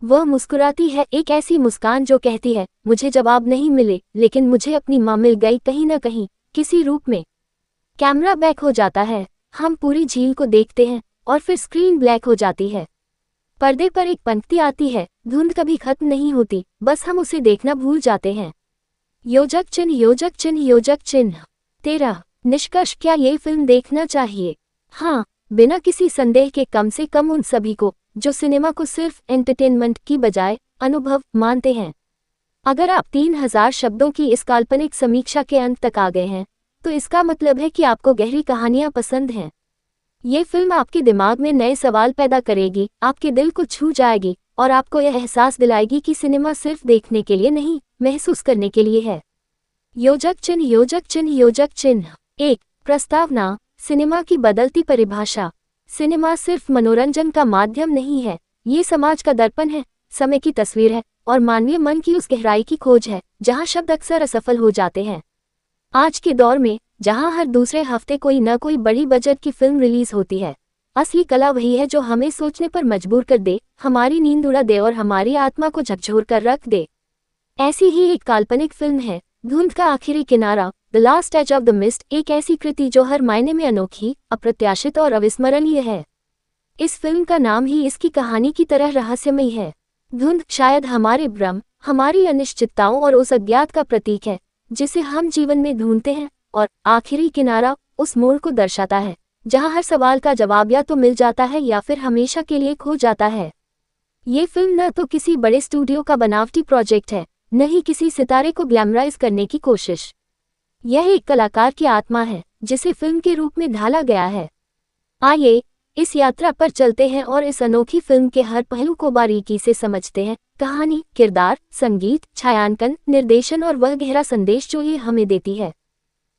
वह मुस्कुराती है, एक ऐसी मुस्कान जो कहती है, मुझे जवाब नहीं मिले, लेकिन मुझे अपनी माँ मिल गई कहीं न कहीं, किसी रूप में। कैमरा बैक हो जाता है, हम पूरी झील को देखते हैं और फिर स्क्रीन ब्लैक हो जाती है। पर्दे पर एक पंक्ति आती है, धुंध कभी खत्म नहीं होती, बस हम उसे देखना भूल जाते हैं। योजक चिन्ह, योजक चिन्ह, योजक चिन्ह। 13। निष्कर्ष। क्या ये फिल्म देखना चाहिए? हाँ, बिना किसी संदेह के, कम से कम उन सभी को जो सिनेमा को सिर्फ एंटरटेनमेंट की बजाय अनुभव मानते हैं। अगर आप 3000 शब्दों की इस काल्पनिक समीक्षा के अंत तक आ गए हैं, तो इसका मतलब है कि आपको गहरी कहानियां पसंद हैं। ये फिल्म आपके दिमाग में नए सवाल पैदा करेगी, आपके दिल को छू जाएगी और आपको यह एहसास दिलाएगी कि सिनेमा सिर्फ देखने के लिए नहीं, महसूस करने के लिए है। योजक चिन्ह योजक चिन्ह योजक चिन्ह। 1. प्रस्तावना। सिनेमा की बदलती परिभाषा। सिनेमा सिर्फ मनोरंजन का माध्यम नहीं है, ये समाज का दर्पण है, समय की तस्वीर है और मानवीय मन की उस गहराई की खोज है जहां शब्द अक्सर असफल हो जाते हैं। आज के दौर में जहां हर दूसरे हफ्ते कोई न कोई बड़ी बजट की फिल्म रिलीज होती है, असली कला वही है जो हमें सोचने पर मजबूर कर दे, हमारी नींद उड़ा दे और हमारी आत्मा को झकझोर कर रख दे। ऐसी ही एक काल्पनिक फिल्म है धुंध का आखिरी किनारा, the last edge of the mist. एक ऐसी कृति जो हर मायने में अनोखी, अप्रत्याशित और अविस्मरणीय है। इस फिल्म का नाम ही इसकी कहानी की तरह रहस्यमयी है। धुंध शायद हमारे भ्रम, हमारी अनिश्चितताओं और उस अज्ञात का प्रतीक है जिसे हम जीवन में ढूंढते हैं, और आखिरी किनारा उस मोड़ को दर्शाता है जहां हर सवाल का जवाब या तो मिल जाता है या फिर हमेशा के लिए खो जाता है। ये फिल्म न तो किसी बड़े स्टूडियो का बनावटी प्रोजेक्ट है, न ही किसी सितारे को ग्लैमराइज करने की कोशिश। यह एक कलाकार की आत्मा है जिसे फिल्म के रूप में ढाला गया है। आइए इस यात्रा पर चलते हैं और इस अनोखी फिल्म के हर पहलू को बारीकी से समझते हैं। कहानी, किरदार, संगीत, छायांकन, निर्देशन और वह गहरा संदेश जो ये हमें देती है।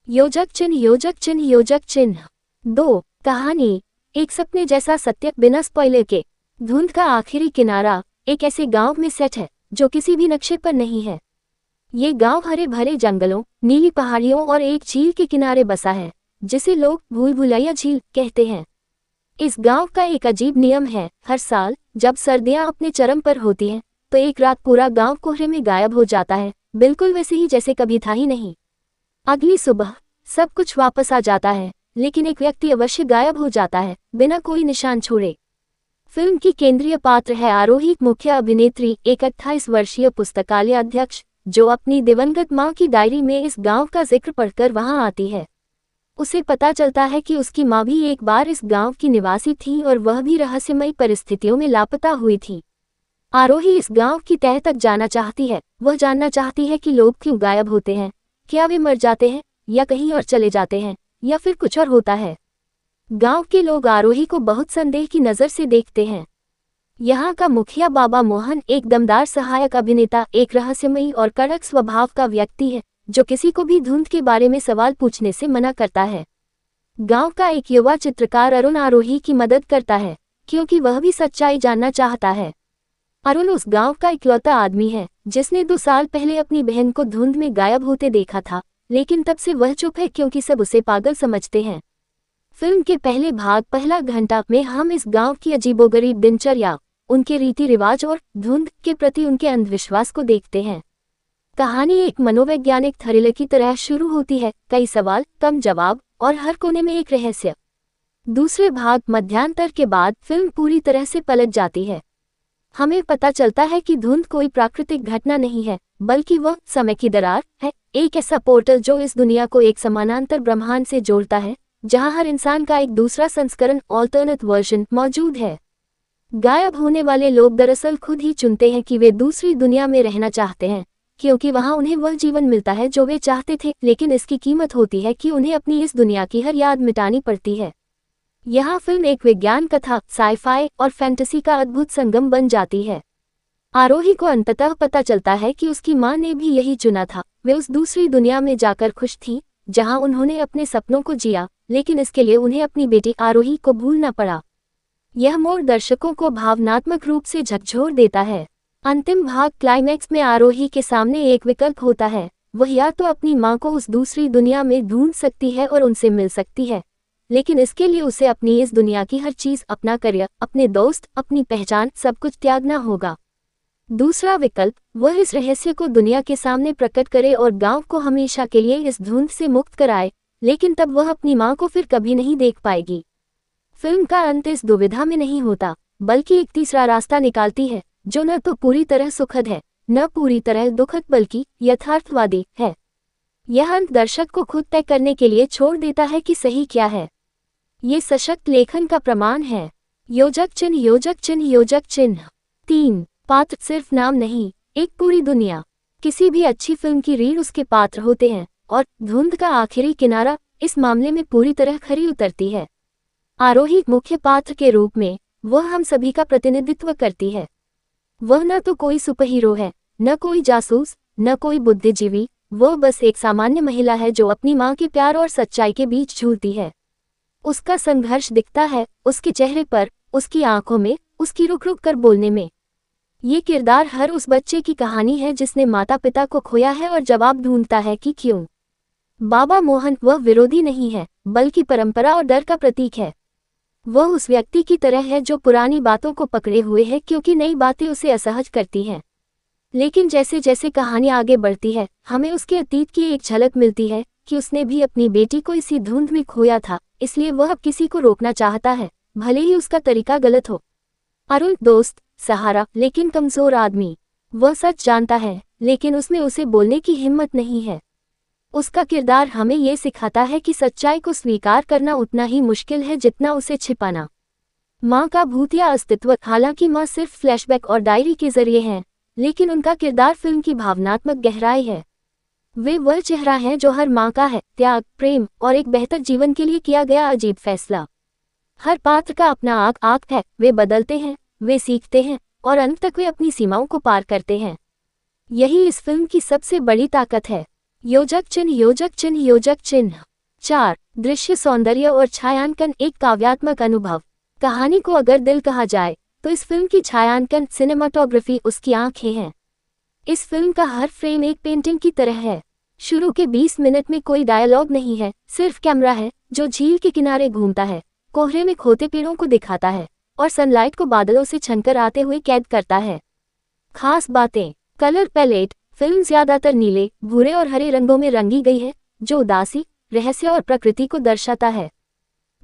योजक चिन्ह योजक चिन्ह योजक चिन्ह। 2. कहानी। एक सपने जैसा सत्य बिना स्पॉइलर के। धुंध का आखिरी किनारा एक ऐसे गांव में सेट है जो किसी भी नक्शे पर नहीं है। ये गांव हरे भरे जंगलों, नीली पहाड़ियों और एक झील के किनारे बसा है जिसे लोग भूल भुलैया झील कहते हैं। इस गांव का एक अजीब नियम है, हर साल जब सर्दियां अपने चरम पर होती हैं तो एक रात पूरा गांव कोहरे में गायब हो जाता है, बिल्कुल वैसे ही जैसे कभी था ही नहीं। अगली सुबह सब कुछ वापस आ जाता है, लेकिन एक व्यक्ति अवश्य गायब हो जाता है बिना कोई निशान छोड़े। फिल्म की केंद्रीय पात्र है आरोही, मुख्य अभिनेत्री एक 28 वर्षीय पुस्तकालय अध्यक्ष जो अपनी दिवंगत मां की डायरी में इस गांव का जिक्र पढ़कर वहां आती है। उसे पता चलता है कि उसकी मां भी एक बार इस गांव की निवासी थी और वह भी रहस्यमयी परिस्थितियों में लापता हुई थी। आरोही इस गांव की तह तक जाना चाहती है। वह जानना चाहती है कि लोग क्यों गायब होते हैं, क्या वे मर जाते हैं या कहीं और चले जाते हैं या फिर कुछ और होता है। गांव के लोग आरोही को बहुत संदेह की नज़र से देखते हैं। यहाँ का मुखिया बाबा मोहन एक दमदार सहायक अभिनेता, एक रहस्यमयी और कड़क स्वभाव का व्यक्ति है जो किसी को भी धुंध के बारे में सवाल पूछने से मना करता है। गांव का एक युवा चित्रकार अरुण आरोही की मदद करता है क्योंकि वह भी सच्चाई जानना चाहता है। अरुण उस गांव का इकलौता आदमी है जिसने 2 साल पहले अपनी बहन को धुंध में गायब होते देखा था, लेकिन तब से वह चुप है क्योंकि सब उसे पागल समझते हैं। फिल्म के पहले भाग, पहला घंटा में हम इस गांव की अजीबोगरीब दिनचर्या, उनके रीति रिवाज और धुंध के प्रति उनके अंधविश्वास को देखते हैं। कहानी एक मनोवैज्ञानिक थ्रिलर की तरह शुरू होती है, कई सवाल, कम जवाब और हर कोने में एक रहस्य। दूसरे भाग, मध्यांतर के बाद फिल्म पूरी तरह से पलट जाती है। हमें पता चलता है कि धुंध कोई प्राकृतिक घटना नहीं है, बल्कि वह समय की दरार है, एक ऐसा पोर्टल जो इस दुनिया को एक समानांतर ब्रह्मांड से जोड़ता है जहां हर इंसान का एक दूसरा संस्करण, ऑल्टरनेट वर्जन मौजूद है। गायब होने वाले लोग दरअसल खुद ही चुनते हैं कि वे दूसरी दुनिया में रहना चाहते हैं, क्योंकि वहां उन्हें वह जीवन मिलता है जो वे चाहते थे, लेकिन इसकी कीमत होती है कि उन्हें अपनी इस दुनिया की हर याद मिटानी पड़ती है। यहाँ फिल्म एक विज्ञान कथा, साइफाई और फैंटेसी का अद्भुत संगम बन जाती है। आरोही को अंततः पता चलता है कि उसकी मां ने भी यही चुना था। वे उस दूसरी दुनिया में जाकर खुश थीं, जहां उन्होंने अपने सपनों को जिया, लेकिन इसके लिए उन्हें अपनी बेटी आरोही को भूलना पड़ा। यह मोड़ दर्शकों को भावनात्मक रूप से झकझोर देता है। अंतिम भाग, क्लाइमैक्स में आरोही के सामने एक विकल्प होता है। वह या तो अपनी मां को उस दूसरी दुनिया में ढूंढ सकती है और उनसे मिल सकती है, लेकिन इसके लिए उसे अपनी इस दुनिया की हर चीज, अपना करियर, अपने दोस्त, अपनी पहचान, सब कुछ त्यागना होगा। दूसरा विकल्प, वह इस रहस्य को दुनिया के सामने प्रकट करे और गांव को हमेशा के लिए इस धुंध से मुक्त कराए, लेकिन तब वह अपनी मां को फिर कभी नहीं देख पाएगी। फिल्म का अंत इस दुविधा में नहीं होता, बल्कि एक तीसरा रास्ता निकालती है जो न तो पूरी तरह सुखद है, न पूरी तरह दुखद, बल्कि यथार्थवादी है। यह अंत दर्शक को खुद तय करने के लिए छोड़ देता है कि सही क्या है। ये सशक्त लेखन का प्रमाण है। योजक चिन्ह योजक चिन्ह योजक चिन्ह। 3. पात्र सिर्फ नाम नहीं, एक पूरी दुनिया। किसी भी अच्छी फिल्म की रीढ़ उसके पात्र होते हैं, और धुंध का आखिरी किनारा इस मामले में पूरी तरह खरी उतरती है। आरोही मुख्य पात्र के रूप में वह हम सभी का प्रतिनिधित्व करती है। वह न तो कोई सुपरहीरो है, न कोई जासूस, न कोई बुद्धिजीवी, वह बस एक सामान्य महिला है जो अपनी माँ के प्यार और सच्चाई के बीच झूलती है। उसका संघर्ष दिखता है उसके चेहरे पर, उसकी आंखों में, उसकी रुक रुक कर बोलने में। ये किरदार हर उस बच्चे की कहानी है जिसने माता पिता को खोया है और जवाब ढूंढता है कि क्यों। बाबा मोहन वह विरोधी नहीं है, बल्कि परंपरा और डर का प्रतीक है। वह उस व्यक्ति की तरह है जो पुरानी बातों को पकड़े हुए है क्योंकि नई बातें उसे असहज करती हैं। लेकिन जैसे जैसे कहानी आगे बढ़ती है, हमें उसके अतीत की एक झलक मिलती है कि उसने भी अपनी बेटी को इसी धुंध में खोया था, इसलिए वह अब किसी को रोकना चाहता है, भले ही उसका तरीका गलत हो। अरुण दोस्त, सहारा, लेकिन कमजोर आदमी। वह सच जानता है, लेकिन उसमें उसे बोलने की हिम्मत नहीं है। उसका किरदार हमें ये सिखाता है कि सच्चाई को स्वीकार करना उतना ही मुश्किल है जितना उसे छिपाना। माँ का भूतिया अस्तित्व, हालांकि माँ सिर्फ फ्लैशबैक और डायरी के जरिए हैं, लेकिन उनका किरदार फिल्म की भावनात्मक गहराई है। वे वह चेहरा है जो हर माँ का है, त्याग, प्रेम और एक बेहतर जीवन के लिए किया गया अजीब फैसला। हर पात्र का अपना आँख है, वे बदलते हैं, वे सीखते हैं और अंत तक वे अपनी सीमाओं को पार करते हैं। यही इस फिल्म की सबसे बड़ी ताकत है। योजक चिन्ह, योजक चिन्ह, योजक चिन्ह। 4. दृश्य सौंदर्य और छायांकन, एक काव्यात्मक अनुभव। कहानी को अगर दिल कहा जाए तो इस फिल्म की छायांकन, सिनेमाटोग्राफी उसकी आंखें हैं। इस फिल्म का हर फ्रेम एक पेंटिंग की तरह है। शुरू के 20 मिनट में कोई डायलॉग नहीं है, सिर्फ कैमरा है जो झील के किनारे घूमता है, कोहरे में खोते पेड़ों को दिखाता है और सनलाइट को बादलों से छनकर आते हुए कैद करता है। खास बातें, कलर पैलेट, फिल्म ज्यादातर नीले, भूरे और हरे रंगों में रंगी गई है, जो उदासी, रहस्य और प्रकृति को दर्शाता है।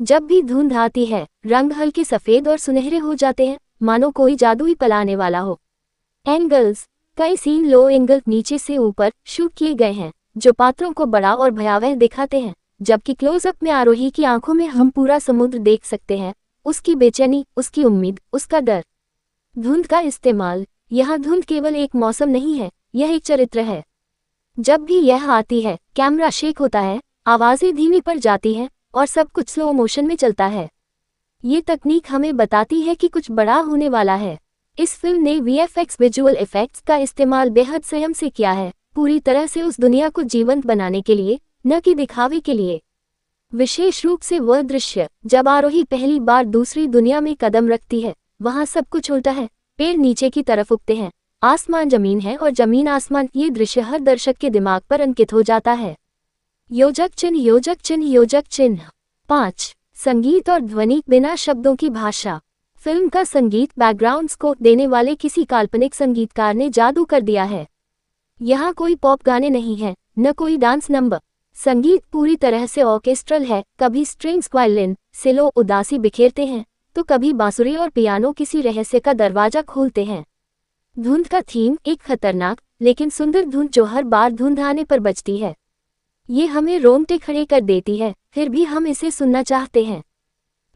जब भी धुंध आती है, रंग हल्के सफेद और सुनहरे हो जाते हैं, मानो कोई जादू ही पलाने वाला हो। एंगल्स, कई सीन लो एंगल, नीचे से ऊपर शूट किए गए हैं, जो पात्रों को बड़ा और भयावह दिखाते हैं, जबकि क्लोजअप में आरोही की आंखों में हम पूरा समुद्र देख सकते हैं, उसकी बेचैनी, उसकी उम्मीद, उसका डर। धुंध का इस्तेमाल, यहाँ धुंध केवल एक मौसम नहीं है, यह एक चरित्र है। जब भी यह आती है, कैमरा शेक होता है, आवाजें धीमी पड़ जाती हैं और सब कुछ स्लो मोशन में चलता है। ये तकनीक हमें बताती है कि कुछ बड़ा होने वाला है। इस फिल्म ने वीएफएक्स, विजुअल इफेक्ट्स का इस्तेमाल बेहद संयम से किया है, पूरी तरह से उस दुनिया को जीवंत बनाने के लिए, न कि दिखावे के लिए। विशेष रूप से वह दृश्य जब आरोही पहली बार दूसरी दुनिया में कदम रखती है, वहाँ सब कुछ उल्टा है। पेड़ नीचे की तरफ उगते हैं, आसमान जमीन है और जमीन आसमान। ये दृश्य हर दर्शक के दिमाग पर अंकित हो जाता है। योजक चिन्ह, योजक चिन्ह, योजक चिन्ह। 5. संगीत और ध्वनि, बिना शब्दों की भाषा। फिल्म का संगीत बैकग्राउंड स्कोर देने वाले किसी काल्पनिक संगीतकार ने जादू कर दिया है। यहाँ कोई पॉप गाने नहीं हैं, न कोई डांस नंबर। संगीत पूरी तरह से ऑर्केस्ट्रल है, कभी स्ट्रिंग्स वायलिन, सेलो उदासी बिखेरते हैं, तो कभी बांसुरी और पियानो किसी रहस्य का दरवाजा खोलते हैं। धुंध का थीम, एक खतरनाक लेकिन सुंदर धुंध जो हर बार धुंध आने पर बजती है। ये हमें रोंगटे खड़े कर देती है, फिर भी हम इसे सुनना चाहते हैं।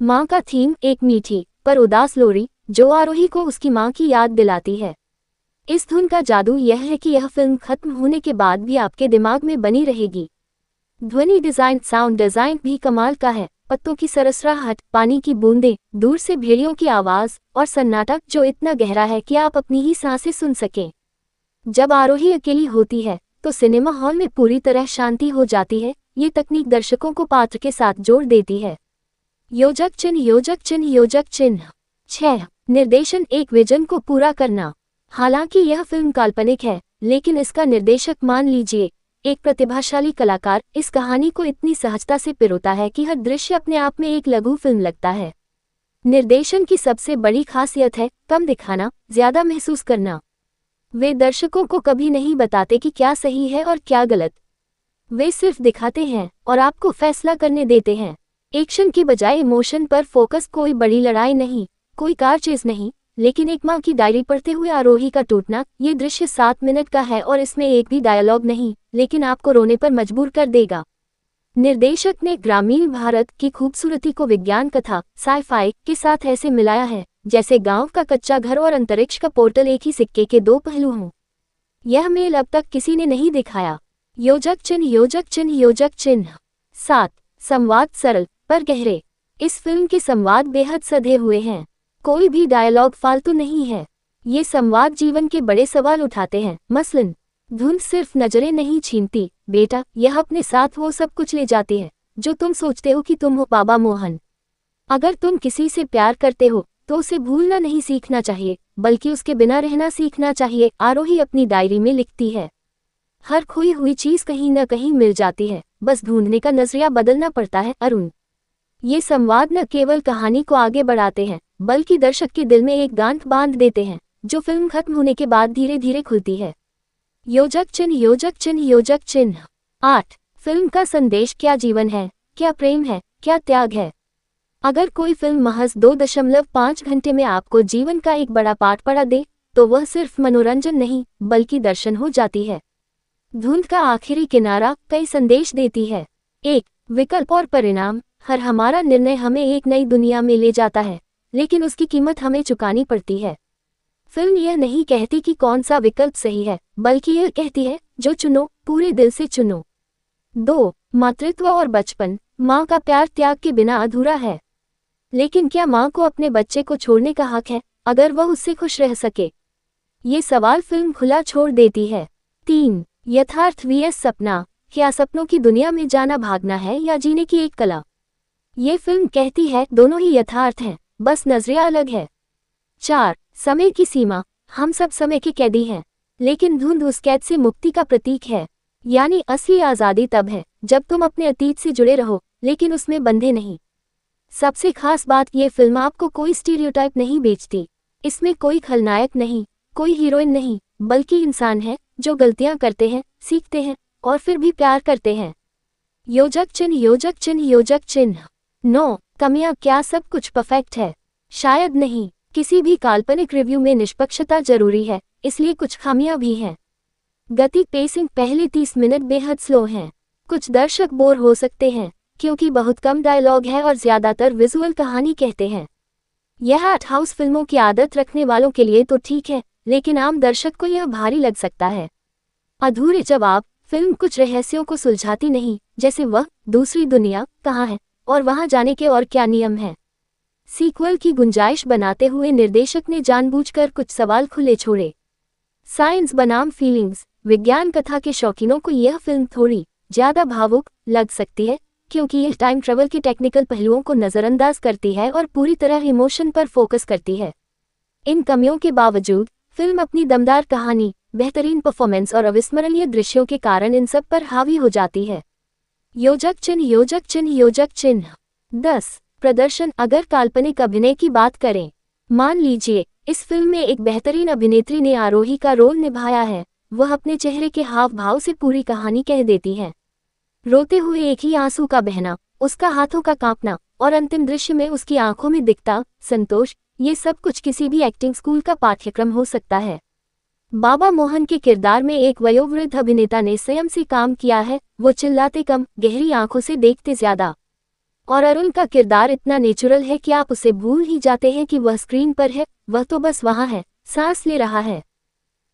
माँ का थीम, एक मीठी पर उदास लोरी जो आरोही को उसकी माँ की याद दिलाती है। इस धुन का जादू यह है कि यह फिल्म खत्म होने के बाद भी आपके दिमाग में बनी रहेगी। ध्वनि डिजाइन, साउंड डिजाइन भी कमाल का है। पत्तों की सरसराहट, पानी की बूंदें, दूर से भेड़ियों की आवाज और सन्नाटा जो इतना गहरा है कि आप अपनी ही सांसें सुन सकें। जब आरोही अकेली होती है तो सिनेमा हॉल में पूरी तरह शांति हो जाती है। ये तकनीक दर्शकों को पात्र के साथ जोड़ देती है। योजक चिन्ह, योजक चिन्ह, योजक चिन्ह। 6. निर्देशन, एक विजन को पूरा करना। हालांकि यह फिल्म काल्पनिक है, लेकिन इसका निर्देशक, मान लीजिए एक प्रतिभाशाली कलाकार, इस कहानी को इतनी सहजता से पिरोता है कि हर दृश्य अपने आप में एक लघु फिल्म लगता है। निर्देशन की सबसे बड़ी खासियत है कम दिखाना, ज्यादा महसूस करना। वे दर्शकों को कभी नहीं बताते कि क्या सही है और क्या गलत। वे सिर्फ दिखाते हैं और आपको फैसला करने देते हैं। एक्शन की बजाय इमोशन पर फोकस। कोई बड़ी लड़ाई नहीं, कोई कार चेज नहीं, लेकिन एक माँ की डायरी पढ़ते हुए आरोही का टूटना। ये दृश्य 7 मिनट का है और इसमें एक भी डायलॉग नहीं, लेकिन आपको रोने पर मजबूर कर देगा। निर्देशक ने ग्रामीण भारत की खूबसूरती को विज्ञान कथा, साई-फाई के साथ ऐसे मिलाया है जैसे गांव का कच्चा घर और अंतरिक्ष का पोर्टल एक ही सिक्के के दो पहलू हों। यह मेल अब तक किसी ने नहीं दिखाया। योजक चिन्ह, योजक चिन्ह, योजक चिन्ह। 7. संवाद, सरल पर गहरे। इस फिल्म के संवाद बेहद सधे हुए हैं। कोई भी डायलॉग फालतू नहीं है। ये संवाद जीवन के बड़े सवाल उठाते हैं। मसलन, धुंध सिर्फ नजरें नहीं छीनती, बेटा, यह अपने साथ वो सब कुछ ले जाती है जो तुम सोचते हो कि तुम हो। बाबा मोहन, अगर तुम किसी से प्यार करते हो तो उसे भूलना नहीं सीखना चाहिए, बल्कि उसके बिना रहना सीखना चाहिए। आरोही अपनी डायरी में लिखती है, हर खोई हुई चीज कहीं न कहीं मिल जाती है, बस ढूंढने का नजरिया बदलना पड़ता है। अरुण, ये संवाद न केवल कहानी को आगे बढ़ाते हैं, बल्कि दर्शक के दिल में एक गांठ बांध देते हैं, जो फिल्म खत्म होने के बाद धीरे धीरे खुलती है। योजक चिन्ह, योजक चिन्ह, योजक चिन्ह। 8। फिल्म का संदेश। क्या जीवन है, क्या प्रेम है, क्या त्याग है। अगर कोई फिल्म महज 2.5 घंटे में आपको जीवन का एक बड़ा पाठ पढ़ा दे, तो वह सिर्फ मनोरंजन नहीं, बल्कि दर्शन हो जाती है। धुंध का आखिरी किनारा कई संदेश देती है। 1। विकल्प और परिणाम। हर हमारा निर्णय हमें एक नई दुनिया में ले जाता है, लेकिन उसकी कीमत हमें चुकानी पड़ती है। फिल्म यह नहीं कहती कि कौन सा विकल्प सही है, बल्कि यह कहती है, जो चुनो, पूरे दिल से चुनो। 2। मातृत्व और बचपन। माँ का प्यार त्याग के बिना अधूरा है, लेकिन क्या माँ को अपने बच्चे को छोड़ने का हक है, अगर वह उससे खुश रह सके? ये सवाल फिल्म खुला छोड़ देती है। 3। यथार्थ vs सपना। क्या सपनों की दुनिया में जाना भागना है या जीने की एक कला? ये फिल्म कहती है, दोनों ही यथार्थ हैं, बस नजरिया अलग है। 4। समय की सीमा। हम सब समय के कैदी हैं, लेकिन धुंध उस कैद से मुक्ति का प्रतीक है। यानी असली आज़ादी तब है जब तुम अपने अतीत से जुड़े रहो, लेकिन उसमें बंधे नहीं। सबसे खास बात, ये फिल्म आपको कोई स्टीरियोटाइप नहीं बेचती। इसमें कोई खलनायक नहीं, कोई हीरोइन नहीं, बल्कि इंसान है जो गलतियां करते हैं, सीखते हैं और फिर भी प्यार करते हैं। योजक चिन्ह, योजक चिन्ह, योजक चिन्ह। 9। कमियां। क्या सब कुछ परफेक्ट है? शायद नहीं। किसी भी काल्पनिक रिव्यू में निष्पक्षता जरूरी है, इसलिए कुछ खामियां भी हैं। गति, पेसिंग। पहले 30 मिनट बेहद स्लो हैं। कुछ दर्शक बोर हो सकते हैं, क्योंकि बहुत कम डायलॉग है और ज्यादातर विजुअल कहानी कहते हैं। यह आर्ट हाउस फिल्मों की आदत रखने वालों के लिए तो ठीक है, लेकिन आम दर्शक को यह भारी लग सकता है। अधूरे जवाब। फिल्म कुछ रहस्यों को सुलझाती नहीं, जैसे वह दूसरी दुनिया कहाँ है और वहां जाने के और क्या नियम हैं। सीक्वल की गुंजाइश बनाते हुए निर्देशक ने जानबूझकर कुछ सवाल खुले छोड़े। साइंस बनाम फीलिंग्स। विज्ञान कथा के शौकीनों को यह फिल्म थोड़ी ज्यादा भावुक लग सकती है, क्योंकि यह टाइम ट्रेवल के टेक्निकल पहलुओं को नज़रअंदाज करती है और पूरी तरह इमोशन पर फोकस करती है। इन कमियों के बावजूद फिल्म अपनी दमदार कहानी, बेहतरीन परफॉर्मेंस और अविस्मरणीय दृश्यों के कारण इन सब पर हावी हो जाती है। योजक चिन्ह, योजक चिन्ह, योजक चिन्ह। 10। प्रदर्शन। अगर काल्पनिक अभिनय की बात करें, मान लीजिए इस फिल्म में एक बेहतरीन अभिनेत्री ने आरोही का रोल निभाया है। वह अपने चेहरे के हाव भाव से पूरी कहानी कह देती है। रोते हुए एक ही आंसू का बहना, उसका हाथों का कांपना और अंतिम दृश्य में उसकी आंखों में दिखता संतोष, ये सब कुछ किसी भी एक्टिंग स्कूल का पाठ्यक्रम हो सकता है। बाबा मोहन के किरदार में एक वयोवृद्ध अभिनेता ने स्वयं से काम किया है। वो चिल्लाते कम, गहरी आंखों से देखते ज्यादा। और अरुण का किरदार इतना नेचुरल है कि आप उसे भूल ही जाते हैं कि वह स्क्रीन पर है, वह तो बस वहां है, सांस ले रहा है।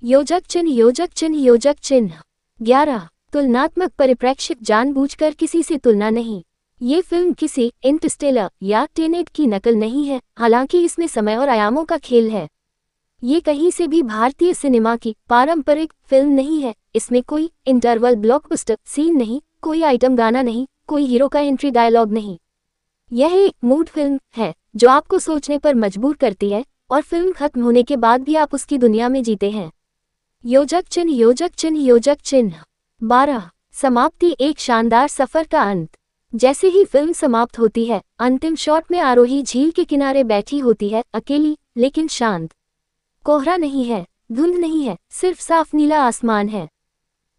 योजक चिन्ह, योजक चिन्ह, योजक चिन्ह। 11। तुलनात्मक परिप्रेक्ष्य। जानबूझकर किसी से तुलना नहीं। ये फिल्म किसी इंटरस्टेलर या टेनेट की नकल नहीं है, हालांकि इसमें समय और आयामों का खेल है। ये कहीं से भी भारतीय सिनेमा की पारंपरिक फिल्म नहीं है। इसमें कोई इंटरवल ब्लॉकबस्टर सीन नहीं, कोई आइटम गाना नहीं, कोई हीरो का एंट्री डायलॉग नहीं। यह एक मूड फिल्म है जो आपको सोचने पर मजबूर करती है, और फिल्म खत्म होने के बाद भी आप उसकी दुनिया में जीते हैं। योजक चिन्ह, योजक चिन्ह, योजक चिन्ह। 12। समाप्ति। एक शानदार सफर का अंत। जैसे ही फिल्म समाप्त होती है, अंतिम शॉट में आरोही झील के किनारे बैठी होती है, अकेली लेकिन शांत। कोहरा नहीं है, धुंध नहीं है, सिर्फ साफ नीला आसमान है।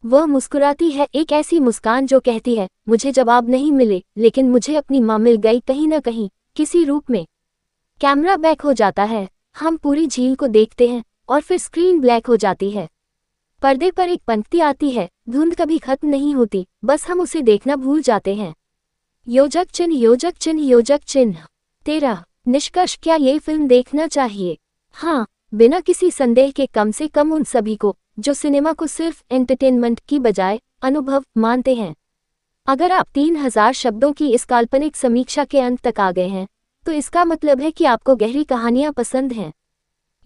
वह मुस्कुराती है, एक ऐसी मुस्कान जो कहती है, मुझे जवाब नहीं मिले, लेकिन मुझे अपनी माँ मिल गई कहीं न कहीं, किसी रूप में। कैमरा बैक हो जाता है, हम पूरी झील को देखते हैं और फिर स्क्रीन ब्लैक हो जाती है। पर्दे पर एक पंक्ति आती है, धुंध कभी खत्म नहीं होती, बस हम उसे देखना भूल जाते हैं। योजक चिन्ह, योजक चिन्ह, योजक चिन्ह। 13। निष्कर्ष। क्या ये फिल्म देखना चाहिए? हाँ, बिना किसी संदेह के, कम से कम उन सभी को जो सिनेमा को सिर्फ एंटरटेनमेंट की बजाय अनुभव मानते हैं। अगर आप 3000 शब्दों की इस काल्पनिक समीक्षा के अंत तक आ गए हैं, तो इसका मतलब है कि आपको गहरी कहानियां पसंद हैं।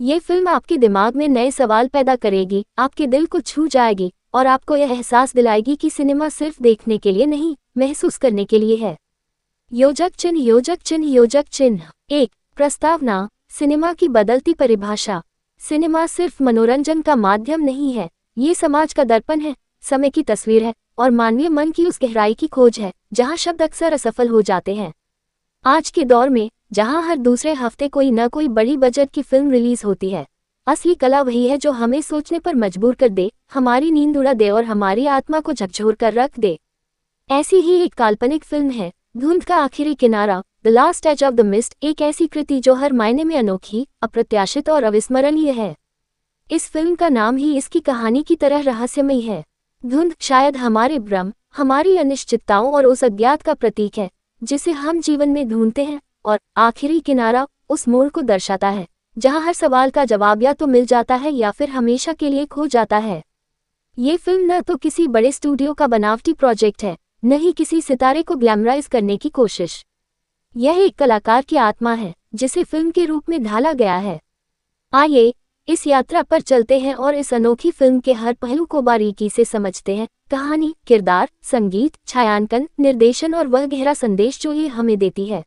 ये फिल्म आपके दिमाग में नए सवाल पैदा करेगी, आपके दिल को छू जाएगी और आपको यह एहसास दिलाएगी कि सिनेमा सिर्फ देखने के लिए नहीं, महसूस करने के लिए है। योजक चिन्ह योजक चिन्ह योजक चिन्ह। 1. प्रस्तावना। सिनेमा की बदलती परिभाषा। सिनेमा सिर्फ मनोरंजन का माध्यम नहीं है, ये समाज का दर्पण है, समय की तस्वीर है और मानवीय मन की उस गहराई की खोज है जहां शब्द अक्सर असफल हो जाते हैं। आज के दौर में, जहां हर दूसरे हफ्ते कोई न कोई बड़ी बजट की फिल्म रिलीज होती है, असली कला वही है जो हमें सोचने पर मजबूर कर दे, हमारी नींद उड़ा दे और हमारी आत्मा को झकझोर कर रख दे। ऐसी ही एक काल्पनिक फिल्म है धुंध का आखिरी किनारा, the last edge of the mist. एक ऐसी कृति जो हर मायने में अनोखी, अप्रत्याशित और अविस्मरणीय है। इस फिल्म का नाम ही इसकी कहानी की तरह रहस्यमयी है। धुंध शायद हमारे भ्रम, हमारी अनिश्चितताओं और उस अज्ञात का प्रतीक है जिसे हम जीवन में ढूंढते हैं, और आखिरी किनारा उस मोड़ को दर्शाता है जहां हर सवाल का जवाब या तो मिल जाता है या फिर हमेशा के लिए खो जाता है। ये फिल्म न तो किसी बड़े स्टूडियो का बनावटी प्रोजेक्ट है, न ही किसी सितारे को ग्लैमराइज करने की कोशिश। यह एक कलाकार की आत्मा है जिसे फिल्म के रूप में ढाला गया है। आइए इस यात्रा पर चलते हैं और इस अनोखी फिल्म के हर पहलू को बारीकी से समझते हैं। कहानी, किरदार, संगीत, छायांकन, निर्देशन और वह गहरा संदेश जो ये हमें देती है।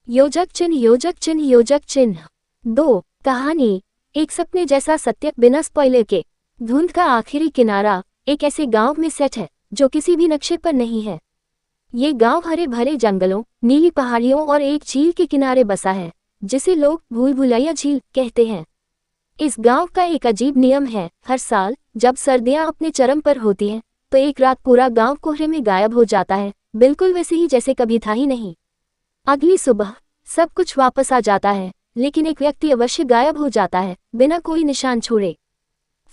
योजक चिन्ह योजक चिन्ह योजक चिन्ह। 2. कहानी। एक सपने जैसा सत्य बिना स्पॉइलर के। धुंध का आखिरी किनारा एक ऐसे गांव में सेट है जो किसी भी नक्शे पर नहीं है। ये गांव हरे भरे जंगलों, नीली पहाड़ियों और एक झील के किनारे बसा है जिसे लोग भूल भुलैया झील कहते हैं। इस गांव का एक अजीब नियम है, हर साल जब सर्दियां अपने चरम पर होती हैं, तो एक रात पूरा गांव कोहरे में गायब हो जाता है, बिल्कुल वैसे ही जैसे कभी था ही नहीं। अगली सुबह सब कुछ वापस आ जाता है, लेकिन एक व्यक्ति अवश्य गायब हो जाता है, बिना कोई निशान छोड़े।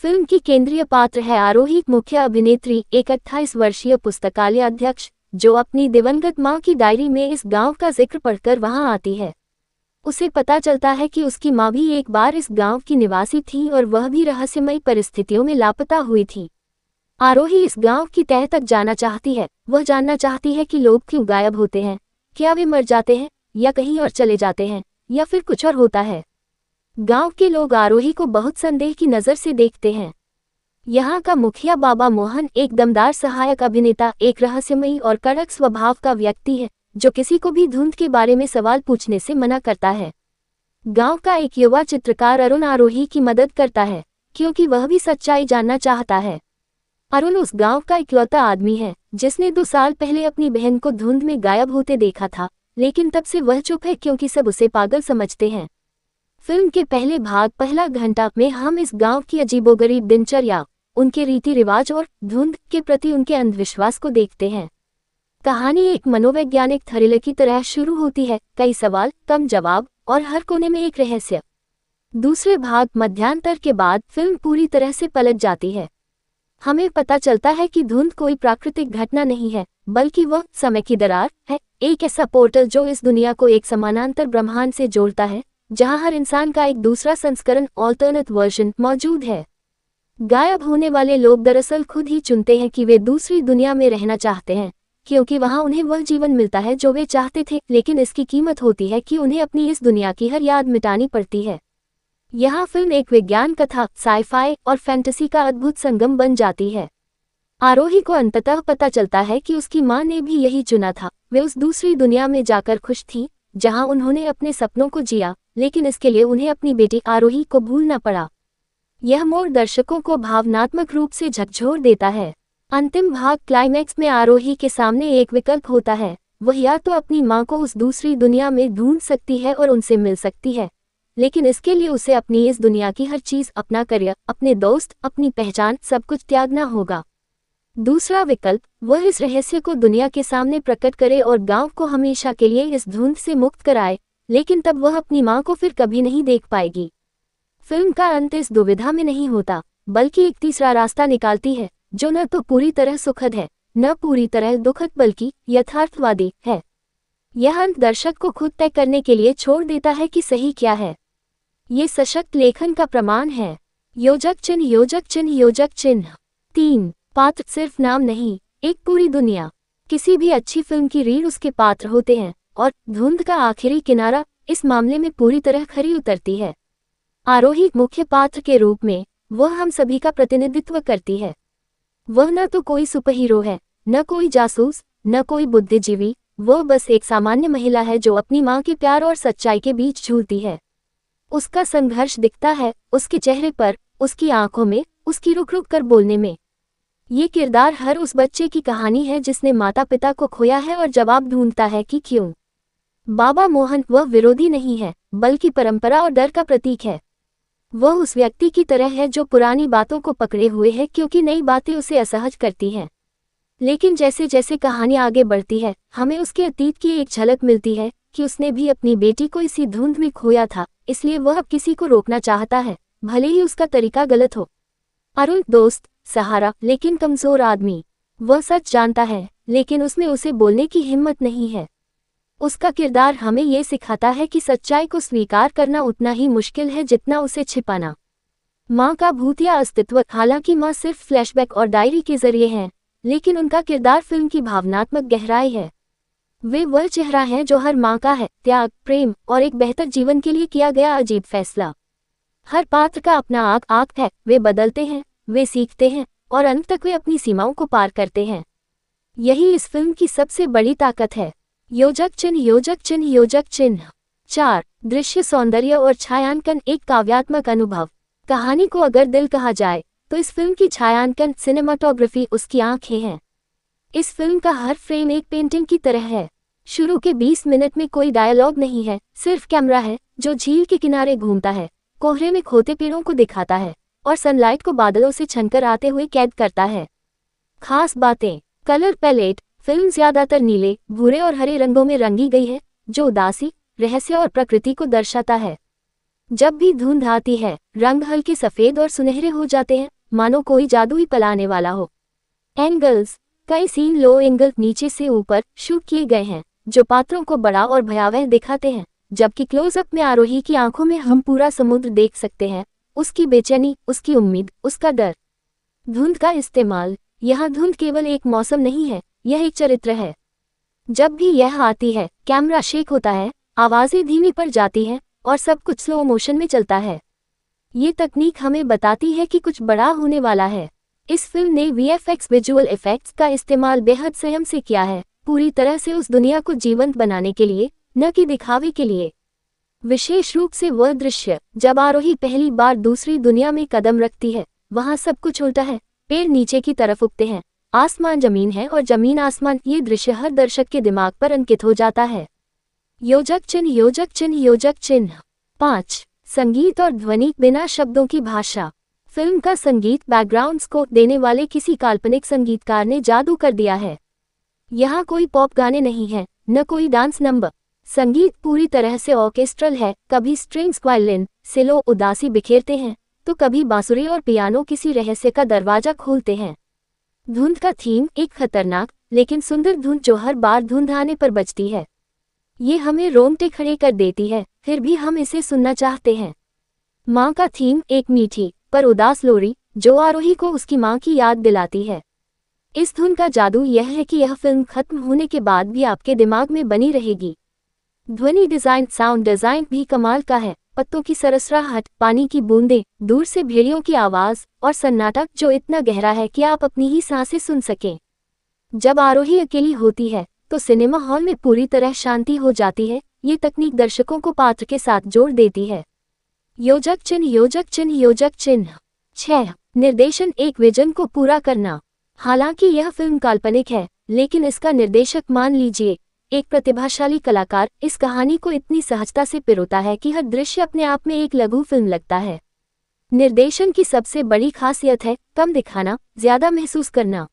फिल्म की केंद्रीय पात्र है आरोही, मुख्य अभिनेत्री, एक 28 वर्षीय पुस्तकालय अध्यक्ष जो अपनी दिवंगत मां की डायरी में इस गांव का जिक्र पढ़कर वहां आती है। उसे पता चलता है कि उसकी मां भी एक बार इस गांव की निवासी थी और वह भी रहस्यमयी परिस्थितियों में लापता हुई थी। आरोही इस गांव की तह तक जाना चाहती है। वह जानना चाहती है कि लोग क्यों गायब होते हैं, क्या वे मर जाते हैं या कहीं और चले जाते हैं, या फिर कुछ और होता है। गांव के लोग आरोही को बहुत संदेह की नज़र से देखते हैं। यहाँ का मुखिया बाबा मोहन एक दमदार सहायक अभिनेता, एक रहस्यमयी और कड़क स्वभाव का व्यक्ति है जो किसी को भी धुंध के बारे में सवाल पूछने से मना करता है। गांव का एक युवा चित्रकार अरुण आरोही की मदद करता है क्योंकि वह भी सच्चाई जानना चाहता है। अरुण उस गांव का इकलौता आदमी है जिसने 2 साल पहले अपनी बहन को धुंध में गायब होते देखा था, लेकिन तब से वह चुप है क्योंकि सब उसे पागल समझते हैं। फिल्म के पहले भाग, पहला घंटा में हम इस गांव की अजीबोगरीब दिनचर्या, उनके रीति रिवाज और धुंध के प्रति उनके अंधविश्वास को देखते हैं। कहानी एक मनोवैज्ञानिक थ्रिलर की तरह शुरू होती है, कई सवाल, कम जवाब और हर कोने में एक रहस्य। दूसरे भाग, मध्यांतर के बाद फिल्म पूरी तरह से पलट जाती है। हमें पता चलता है कि धुंध कोई प्राकृतिक घटना नहीं है, बल्कि वह समय की दरार है, एक ऐसा पोर्टल जो इस दुनिया को एक समानांतर ब्रह्मांड से जोड़ता है जहां हर इंसान का एक दूसरा संस्करण, ऑल्टरनेट वर्जन, मौजूद है। गायब होने वाले लोग दरअसल खुद ही चुनते हैं कि वे दूसरी दुनिया में रहना चाहते हैं, क्योंकि वहां उन्हें वह जीवन मिलता है जो वे चाहते थे, लेकिन इसकी कीमत होती है कि उन्हें अपनी इस दुनिया की हर याद मिटानी पड़ती है। यहाँ फिल्म एक विज्ञान कथा, साइफाई और फैंटेसी का अद्भुत संगम बन जाती है। आरोही को अंततः पता चलता है कि उसकी मां ने भी यही चुना था। वे उस दूसरी दुनिया में जाकर खुश थीं, जहां उन्होंने अपने सपनों को जिया, लेकिन इसके लिए उन्हें अपनी बेटी आरोही को भूलना पड़ा। यह मोड़ दर्शकों को भावनात्मक रूप से झकझोर देता है। अंतिम भाग, क्लाइमैक्स में आरोही के सामने एक विकल्प होता है। वह या तो अपनी मां को उस दूसरी दुनिया में ढूंढ सकती है और उनसे मिल सकती है, लेकिन इसके लिए उसे अपनी इस दुनिया की हर चीज, अपना करियर, अपने दोस्त, अपनी पहचान, सब कुछ त्यागना होगा। दूसरा विकल्प, वह इस रहस्य को दुनिया के सामने प्रकट करे और गांव को हमेशा के लिए इस धुंध से मुक्त कराए, लेकिन तब वह अपनी मां को फिर कभी नहीं देख पाएगी। फिल्म का अंत इस दुविधा में नहीं होता, बल्कि एक तीसरा रास्ता निकालती है जो न तो पूरी तरह सुखद है, न पूरी तरह दुखद, बल्कि यथार्थवादी है। यह अंत दर्शक को खुद तय करने के लिए छोड़ देता है कि सही क्या है। ये सशक्त लेखन का प्रमाण है। योजक चिन्ह योजक चिन्ह योजक चिन्ह। 3. पात्र सिर्फ नाम नहीं, एक पूरी दुनिया। किसी भी अच्छी फिल्म की रीढ़ उसके पात्र होते हैं, और धुंध का आखिरी किनारा इस मामले में पूरी तरह खरी उतरती है। आरोही मुख्य पात्र के रूप में वह हम सभी का प्रतिनिधित्व करती है। वह न तो कोई सुपरहीरो है, न कोई जासूस, न कोई बुद्धिजीवी, वह बस एक सामान्य महिला है जो अपनी माँ के प्यार और सच्चाई के बीच झूलती है। उसका संघर्ष दिखता है उसके चेहरे पर, उसकी आंखों में, उसकी रुक रुक कर बोलने में। ये किरदार हर उस बच्चे की कहानी है जिसने माता पिता को खोया है और जवाब ढूंढता है कि क्यों। बाबा मोहन वह विरोधी नहीं है, बल्कि परंपरा और डर का प्रतीक है। वह उस व्यक्ति की तरह है जो पुरानी बातों को पकड़े हुए है क्योंकि नई बातें उसे असहज करती हैं। लेकिन जैसे जैसे कहानी आगे बढ़ती है, हमें उसके अतीत की एक झलक मिलती है कि उसने भी अपनी बेटी को इसी धुंध में खोया था, इसलिए वह अब किसी को रोकना चाहता है, भले ही उसका तरीका गलत हो। अरुण दोस्त, सहारा, लेकिन कमजोर आदमी। वह सच जानता है, लेकिन उसमें उसे बोलने की हिम्मत नहीं है। उसका किरदार हमें ये सिखाता है कि सच्चाई को स्वीकार करना उतना ही मुश्किल है जितना उसे छिपाना। माँ का भूतिया अस्तित्व, हालांकि माँ सिर्फ फ्लैशबैक और डायरी के जरिए हैं, लेकिन उनका किरदार फिल्म की भावनात्मक गहराई है। वे वह चेहरा है जो हर माँ का है, त्याग, प्रेम और एक बेहतर जीवन के लिए किया गया अजीब फैसला। हर पात्र का अपना आँख है, वे बदलते हैं, वे सीखते हैं, और अंत तक वे अपनी सीमाओं को पार करते हैं। यही इस फिल्म की सबसे बड़ी ताकत है। योजक चिन्ह, योजक चिन्ह, योजक चिन्ह। 4. दृश्य सौंदर्य और छायांकन, एक काव्यात्मक अनुभव। कहानी को अगर दिल कहा जाए तो इस फिल्म की छायांकन, सिनेमाटोग्राफी उसकी आंखें हैं। इस फिल्म का हर फ्रेम एक पेंटिंग की तरह है। शुरू के 20 मिनट में कोई डायलॉग नहीं है, सिर्फ कैमरा है जो झील के किनारे घूमता है, कोहरे में खोते पेड़ों को दिखाता है और सनलाइट को बादलों से छनकर आते हुए कैद करता है। खास बातें। कलर पैलेट, फिल्म ज्यादातर नीले, भूरे और हरे रंगों में रंगी गई है, जो उदासी, रहस्य और प्रकृति को दर्शाता है। जब भी धुंध आती है, रंग हल्के सफेद और सुनहरे हो जाते हैं, मानो कोई जादू ही पलाने वाला हो। एंगल्स, कई सीन लो एंगल, नीचे से ऊपर शूट किए गए हैं, जो पात्रों को बड़ा और भयावह दिखाते हैं, जबकि क्लोजअप में आरोही की आंखों में हम पूरा समुद्र देख सकते हैं, उसकी बेचैनी, उसकी उम्मीद, उसका डर। धुंध का इस्तेमाल। यहाँ धुंध केवल एक मौसम नहीं है, यह एक चरित्र है। जब भी यह आती है, कैमरा शेक होता है, आवाजें धीमी पड़ जाती हैं और सब कुछ स्लो मोशन में चलता है। ये तकनीक हमें बताती है कि कुछ बड़ा होने वाला है। इस फिल्म ने वीएफएक्स, विजुअल इफेक्ट्स का इस्तेमाल बेहद संयम से किया है, पूरी तरह से उस दुनिया को जीवंत बनाने के लिए, न कि दिखावे के लिए। विशेष रूप से वह दृश्य जब आरोही पहली बार दूसरी दुनिया में कदम रखती है, वहाँ सब कुछ उल्टा है। पेड़ नीचे की तरफ उगते हैं, आसमान जमीन है और जमीन आसमान। ये दृश्य हर दर्शक के दिमाग पर अंकित हो जाता है। योजक चिन्ह, योजक चिन्ह, योजक चिन्ह। 5. संगीत और ध्वनि, बिना शब्दों की भाषा। फिल्म का संगीत बैकग्राउंड स्कोर देने वाले किसी काल्पनिक संगीतकार ने जादू कर दिया है। यहाँ कोई पॉप गाने नहीं हैं, न कोई डांस नंबर। संगीत पूरी तरह से ऑर्केस्ट्रल है, कभी स्ट्रिंग्स, वायलिन, सेलो उदासी बिखेरते हैं, तो कभी बांसुरी और पियानो किसी रहस्य का दरवाजा खोलते हैं। धुंध का थीम, एक खतरनाक लेकिन सुंदर धुंध जो हर बार धुंध आने पर बजती है। ये हमें रोंगटे खड़े कर देती है, फिर भी हम इसे सुनना चाहते हैं। माँ का थीम, एक मीठी पर उदास लोरी जो आरोही को उसकी माँ की याद दिलाती है। इस धुन का जादू यह है कि यह फिल्म खत्म होने के बाद भी आपके दिमाग में बनी रहेगी। ध्वनि डिजाइन, साउंड डिजाइन भी कमाल का है। पत्तों की सरसराहट, पानी की बूंदें, दूर से भेड़ियों की आवाज और सन्नाटा जो इतना गहरा है कि आप अपनी ही सांसें सुन सकें। जब आरोही अकेली होती है तो सिनेमा हॉल में पूरी तरह शांति हो जाती है। ये तकनीक दर्शकों को पात्र के साथ जोड़ देती है। योजक चिन्ह, योजक चिन्ह, योजक चिन्ह। 6. निर्देशन, एक विजन को पूरा करना। हालांकि यह फिल्म काल्पनिक है, लेकिन इसका निर्देशक, मान लीजिए एक प्रतिभाशाली कलाकार, इस कहानी को इतनी सहजता से पिरोता है कि हर दृश्य अपने आप में एक लघु फिल्म लगता है। निर्देशन की सबसे बड़ी खासियत है कम दिखाना, ज्यादा महसूस करना।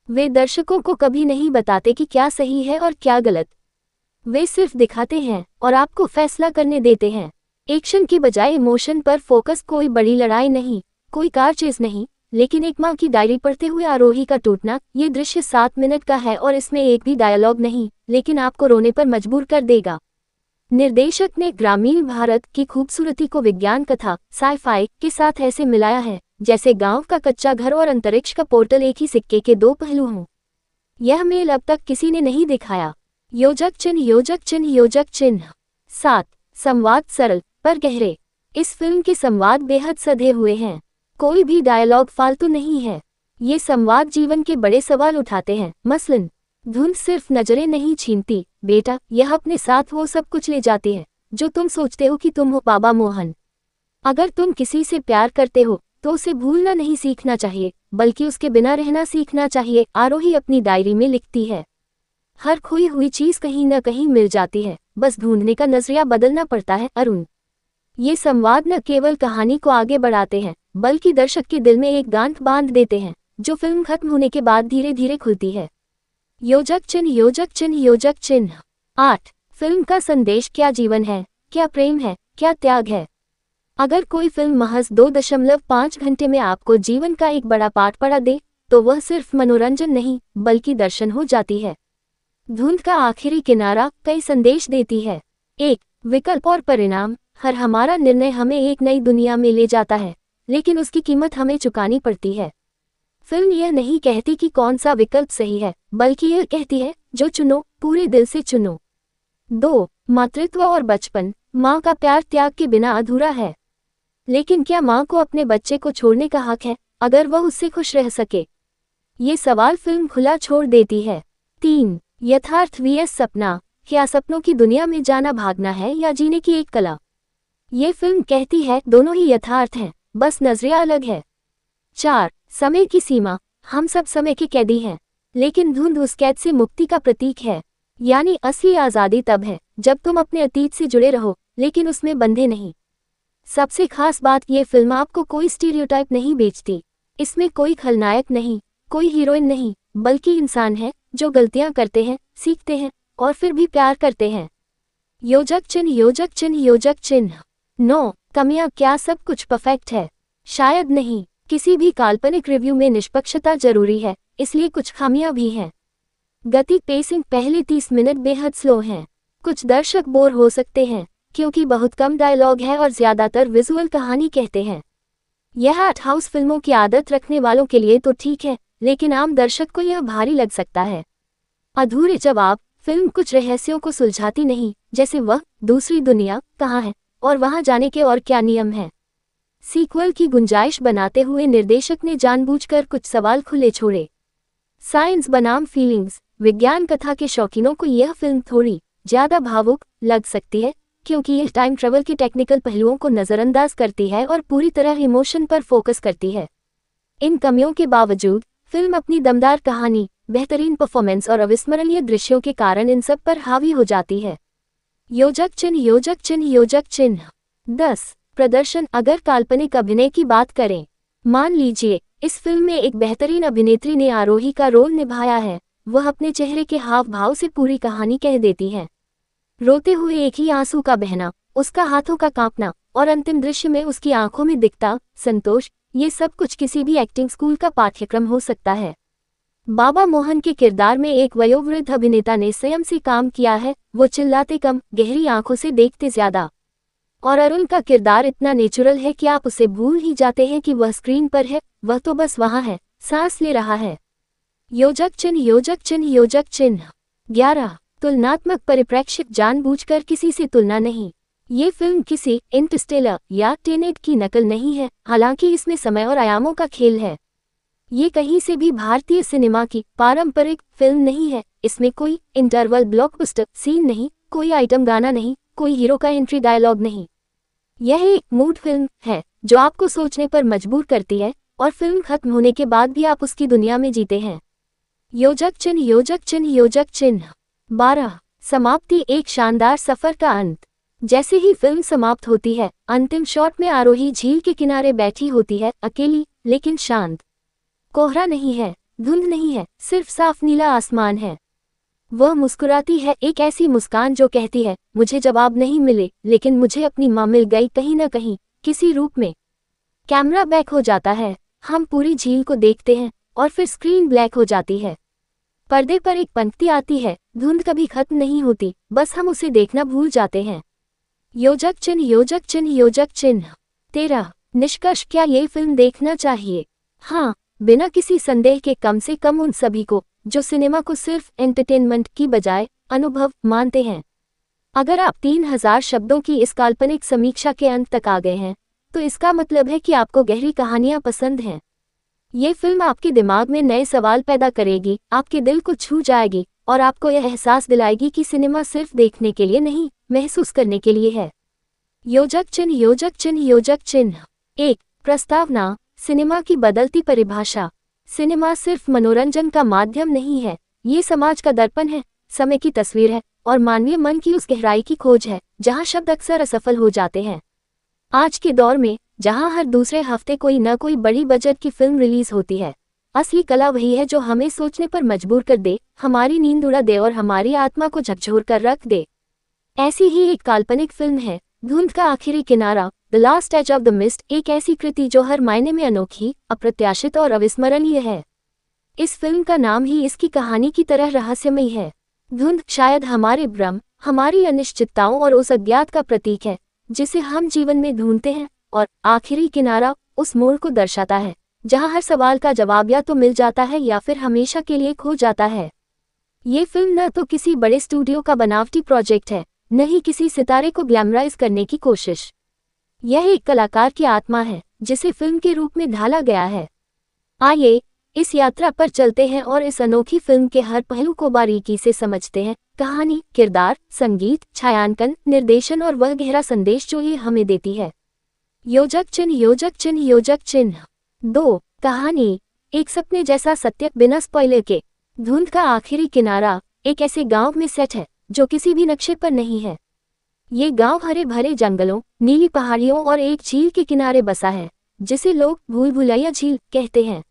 वे दर्शकों को कभी नहीं बताते कि क्या सही है और क्या गलत। वे सिर्फ दिखाते हैं और आपको फैसला करने देते हैं। एक्शन की बजाय इमोशन पर फोकस। कोई बड़ी लड़ाई नहीं, कोई कार चेज नहीं, लेकिन एक माँ की डायरी पढ़ते हुए आरोही का टूटना। ये दृश्य 7 मिनट का है और इसमें एक भी डायलॉग नहीं, लेकिन आपको रोने पर मजबूर कर देगा। निर्देशक ने ग्रामीण भारत की खूबसूरती को विज्ञान कथा, साई-फाई के साथ ऐसे मिलाया है जैसे गांव का कच्चा घर और अंतरिक्ष का पोर्टल एक ही सिक्के के दो पहलू हों। यह मेल अब तक किसी ने नहीं दिखाया। योजक चिन्ह योजक चिन्ह योजक चिन्ह। 7. संवाद सरल पर गहरे। इस फिल्म के संवाद बेहद सधे हुए हैं। कोई भी डायलॉग फालतू नहीं है। ये संवाद जीवन के बड़े सवाल उठाते हैं। मसलन, धुंध सिर्फ नजरें नहीं छीनती, बेटा, यह अपने साथ वो सब कुछ ले जाती है जो तुम सोचते हो कि तुम हो। बाबा मोहन, अगर तुम किसी से प्यार करते हो तो उसे भूलना नहीं सीखना चाहिए, बल्कि उसके बिना रहना सीखना चाहिए। आरोही अपनी डायरी में लिखती है, हर खोई हुई चीज कहीं न कहीं मिल जाती है, बस ढूंढने का नजरिया बदलना पड़ता है। अरुण, ये संवाद न केवल कहानी को आगे बढ़ाते हैं, बल्कि दर्शक के दिल में एक गांठ बांध देते हैं, जो फिल्म खत्म होने के बाद धीरे धीरे खुलती है। योजक चिन्ह योजक चिन्ह योजक चिन्ह। 8. फिल्म का संदेश क्या जीवन है, क्या प्रेम है, क्या त्याग है। अगर कोई फिल्म महज 2.5 घंटे में आपको जीवन का एक बड़ा पाठ पढ़ा दे, तो वह सिर्फ मनोरंजन नहीं, बल्कि दर्शन हो जाती है। धुंध का आखिरी किनारा कई संदेश देती है। 1. विकल्प और परिणाम। हर हमारा निर्णय हमें एक नई दुनिया में ले जाता है, लेकिन उसकी कीमत हमें चुकानी पड़ती है। फिल्म यह नहीं कहती कि कौन सा विकल्प सही है, बल्कि यह कहती है, जो चुनो, पूरे दिल से चुनो। 2. मातृत्व और बचपन। माँ का प्यार त्याग के बिना अधूरा है। लेकिन क्या माँ को अपने बच्चे को छोड़ने का हक है, अगर वह उससे खुश रह सके? ये सवाल फिल्म खुला छोड़ देती है। 3. यथार्थ vs सपना। क्या सपनों की दुनिया में जाना भागना है या जीने की एक कला? ये फिल्म कहती है, दोनों ही यथार्थ हैं, बस नजरिया अलग है। 4. समय की सीमा। हम सब समय के कैदी हैं, लेकिन धुंध उस कैद से मुक्ति का प्रतीक है। यानी असली आज़ादी तब है जब तुम अपने अतीत से जुड़े रहो, लेकिन उसमें बंधे नहीं। सबसे खास बात, ये फिल्म आपको कोई स्टीरियोटाइप नहीं बेचती। इसमें कोई खलनायक नहीं, कोई हीरोइन नहीं, बल्कि इंसान है जो गलतियां करते हैं, सीखते हैं और फिर भी प्यार करते हैं। योजक चिन्ह योजक चिन्ह योजक चिन्ह। 9. कमियां। क्या सब कुछ परफेक्ट है? शायद नहीं। किसी भी काल्पनिक रिव्यू में निष्पक्षता जरूरी है, इसलिए कुछ खामियां भी हैं। गति पेसिंग। पहले 30 मिनट बेहद स्लो हैं। कुछ दर्शक बोर हो सकते हैं, क्योंकि बहुत कम डायलॉग है और ज्यादातर विजुअल कहानी कहते हैं। यह आर्ट हाउस फिल्मों की आदत रखने वालों के लिए तो ठीक है, लेकिन आम दर्शक को यह भारी लग सकता है। अधूरे जवाब। फिल्म कुछ रहस्यों को सुलझाती नहीं, जैसे वह दूसरी दुनिया कहाँ है और वहां जाने के और क्या नियम हैं। सीक्वल की गुंजाइश बनाते हुए निर्देशक ने जानबूझकर कुछ सवाल खुले छोड़े। साइंस बनाम फीलिंग्स। विज्ञान कथा के शौकीनों को यह फिल्म थोड़ी ज्यादा भावुक लग सकती है, क्योंकि यह टाइम ट्रेवल के टेक्निकल पहलुओं को नज़रअंदाज करती है और पूरी तरह इमोशन पर फोकस करती है। इन कमियों के बावजूद फिल्म अपनी दमदार कहानी, बेहतरीन परफॉर्मेंस और अविस्मरणीय दृश्यों के कारण इन सब पर हावी हो जाती है। योजक चिन्ह योजक चिन्ह योजक चिन्ह। 10. प्रदर्शन। अगर काल्पनिक अभिनय की बात करें, मान लीजिए इस फिल्म में एक बेहतरीन अभिनेत्री ने आरोही का रोल निभाया है। वह अपने चेहरे के हाव भाव से पूरी कहानी कह देती है। रोते हुए एक ही आंसू का बहना, उसका हाथों का कांपना और अंतिम दृश्य में उसकी आंखों में दिखता संतोष, ये सब कुछ किसी भी एक्टिंग स्कूल का पाठ्यक्रम हो सकता है। बाबा मोहन के किरदार में एक वयोवृद्ध अभिनेता ने स्वयं से काम किया है। वो चिल्लाते कम, गहरी आंखों से देखते ज्यादा। और अरुण का किरदार इतना नेचुरल है कि आप उसे भूल ही जाते हैं कि वह स्क्रीन पर है, वह तो बस वहां है, सांस ले रहा है। योजक चिन्ह योजक चिन्ह योजक चिन्ह। 11. तुलनात्मक परिप्रेक्ष्य। जानबूझकर किसी से तुलना नहीं। ये फिल्म किसी इंटरस्टेलर या टेनेट की नकल नहीं है, हालांकि इसमें समय और आयामों का खेल है। ये कहीं से भी भारतीय सिनेमा की पारंपरिक फिल्म नहीं है। इसमें कोई इंटरवल ब्लॉकबस्टर सीन नहीं, कोई आइटम गाना नहीं, कोई हीरो का एंट्री डायलॉग नहीं। यह एक मूड फिल्म है जो आपको सोचने पर मजबूर करती है, और फिल्म खत्म होने के बाद भी आप उसकी दुनिया में जीते हैं। योजक चिन्ह योजक चिन्ह योजक चिन्ह। 12. समाप्ति। एक शानदार सफर का अंत। जैसे ही फिल्म समाप्त होती है, अंतिम शॉट में आरोही झील के किनारे बैठी होती है, अकेली लेकिन शांत। कोहरा नहीं है, धुंध नहीं है, सिर्फ साफ नीला आसमान है। वह मुस्कुराती है, एक ऐसी मुस्कान जो कहती है, मुझे जवाब नहीं मिले, लेकिन मुझे अपनी माँ मिल गई कहीं न कहीं, किसी रूप में। कैमरा बैक हो जाता है, हम पूरी झील को देखते हैं और फिर स्क्रीन ब्लैक हो जाती है। पर्दे पर एक पंक्ति आती है, धुंध कभी खत्म नहीं होती, बस हम उसे देखना भूल जाते हैं। योजक चिन्ह योजक चिन्ह योजक चिन्ह। 13. निष्कर्ष। क्या ये फिल्म देखना चाहिए? हाँ, बिना किसी संदेह के, कम से कम उन सभी को जो सिनेमा को सिर्फ एंटरटेनमेंट की बजाय अनुभव मानते हैं। अगर आप 3000 शब्दों की इस काल्पनिक समीक्षा के अंत तक आ गए हैं, तो इसका मतलब है कि आपको गहरी कहानियां पसंद हैं। ये फिल्म आपके दिमाग में नए सवाल पैदा करेगी, आपके दिल को छू जाएगी और आपको यह एहसास दिलाएगी कि सिनेमा सिर्फ देखने के लिए नहीं, महसूस करने के लिए है। योजक चिन्ह, योजक चिन्ह, योजक चिन्ह। 1. प्रस्तावना। सिनेमा की बदलती परिभाषा। सिनेमा सिर्फ मनोरंजन का माध्यम नहीं है, ये समाज का दर्पण है, समय की तस्वीर है और मानवीय मन की उस गहराई की खोज है जहां शब्द अक्सर असफल हो जाते हैं। आज के दौर में, जहां हर दूसरे हफ्ते कोई न कोई बड़ी बजट की फिल्म रिलीज होती है, असली कला वही है जो हमें सोचने पर मजबूर कर दे, हमारी नींद उड़ा दे और हमारी आत्मा को झकझोर कर रख दे। ऐसी ही एक काल्पनिक फिल्म है धुंध का आखिरी किनारा, the last edge of the mist. एक ऐसी कृति जो हर मायने में अनोखी, अप्रत्याशित और अविस्मरणीय है। इस फिल्म का नाम ही इसकी कहानी की तरह रहस्यमयी है। धुंध शायद हमारे भ्रम, हमारी अनिश्चितताओं और उस अज्ञात का प्रतीक है जिसे हम जीवन में ढूंढते हैं, और आखिरी किनारा उस मोड़ को दर्शाता है जहां हर सवाल का जवाब या तो मिल जाता है या फिर हमेशा के लिए खो जाता है। ये फिल्म न तो किसी बड़े स्टूडियो का बनावटी प्रोजेक्ट है, न ही किसी सितारे को ग्लैमराइज करने की कोशिश। यह एक कलाकार की आत्मा है जिसे फिल्म के रूप में ढाला गया है। आइए इस यात्रा पर चलते हैं और इस अनोखी फिल्म के हर पहलू को बारीकी से समझते हैं। कहानी, किरदार, संगीत, छायांकन, निर्देशन और वह गहरा संदेश जो ये हमें देती है। योजक चिन्ह, योजक चिन्ह, योजक चिन्ह। 2. कहानी। एक सपने जैसा सत्य, बिना स्पॉइलर के। धुंध का आखिरी किनारा एक ऐसे गांव में सेट है जो किसी भी नक्शे पर नहीं है। ये गांव हरे भरे जंगलों, नीली पहाड़ियों और एक झील के किनारे बसा है जिसे लोग भूल भुलैया झील कहते हैं।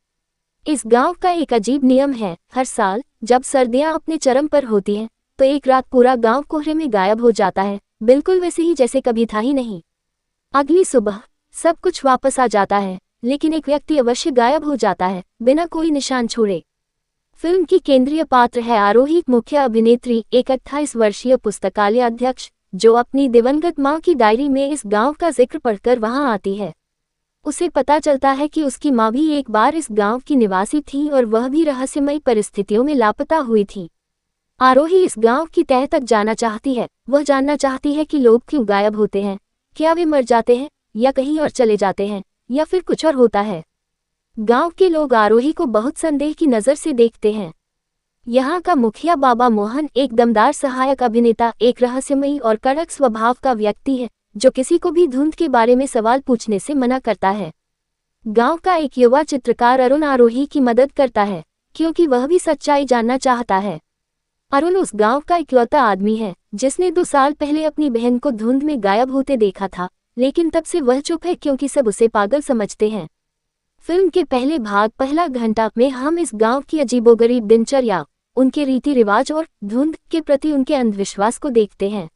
इस गांव का एक अजीब नियम है, हर साल जब सर्दियां अपने चरम पर होती हैं तो एक रात पूरा गांव कोहरे में गायब हो जाता है, बिल्कुल वैसे ही जैसे कभी था ही नहीं। अगली सुबह सब कुछ वापस आ जाता है, लेकिन एक व्यक्ति अवश्य गायब हो जाता है बिना कोई निशान छोड़े। फिल्म की केंद्रीय पात्र है आरोही, मुख्य अभिनेत्री, एक 28 वर्षीय पुस्तकालय अध्यक्ष जो अपनी दिवंगत मां की डायरी में इस गांव का जिक्र पढ़कर वहां आती है। उसे पता चलता है कि उसकी मां भी एक बार इस गांव की निवासी थी और वह भी रहस्यमयी परिस्थितियों में लापता हुई थी। आरोही इस गांव की तह तक जाना चाहती है। वह जानना चाहती है कि लोग क्यों गायब होते हैं, क्या वे मर जाते हैं या कहीं और चले जाते हैं, या फिर कुछ और होता है। गांव के लोग आरोही को बहुत संदेह की नज़र से देखते हैं। यहाँ का मुखिया बाबा मोहन एक दमदार सहायक अभिनेता, एक रहस्यमयी और कड़क स्वभाव का व्यक्ति है जो किसी को भी धुंध के बारे में सवाल पूछने से मना करता है। गांव का एक युवा चित्रकार अरुण आरोही की मदद करता है क्योंकि वह भी सच्चाई जानना चाहता है। अरुण उस गांव का इकलौता आदमी है जिसने 2 साल पहले अपनी बहन को धुंध में गायब होते देखा था, लेकिन तब से वह चुप है क्योंकि सब उसे पागल समझते हैं। फिल्म के पहले भाग, पहला घंटा में हम इस गांव की अजीबोगरीब दिनचर्या, उनके रीति रिवाज और धुंध के प्रति उनके अंधविश्वास को देखते हैं।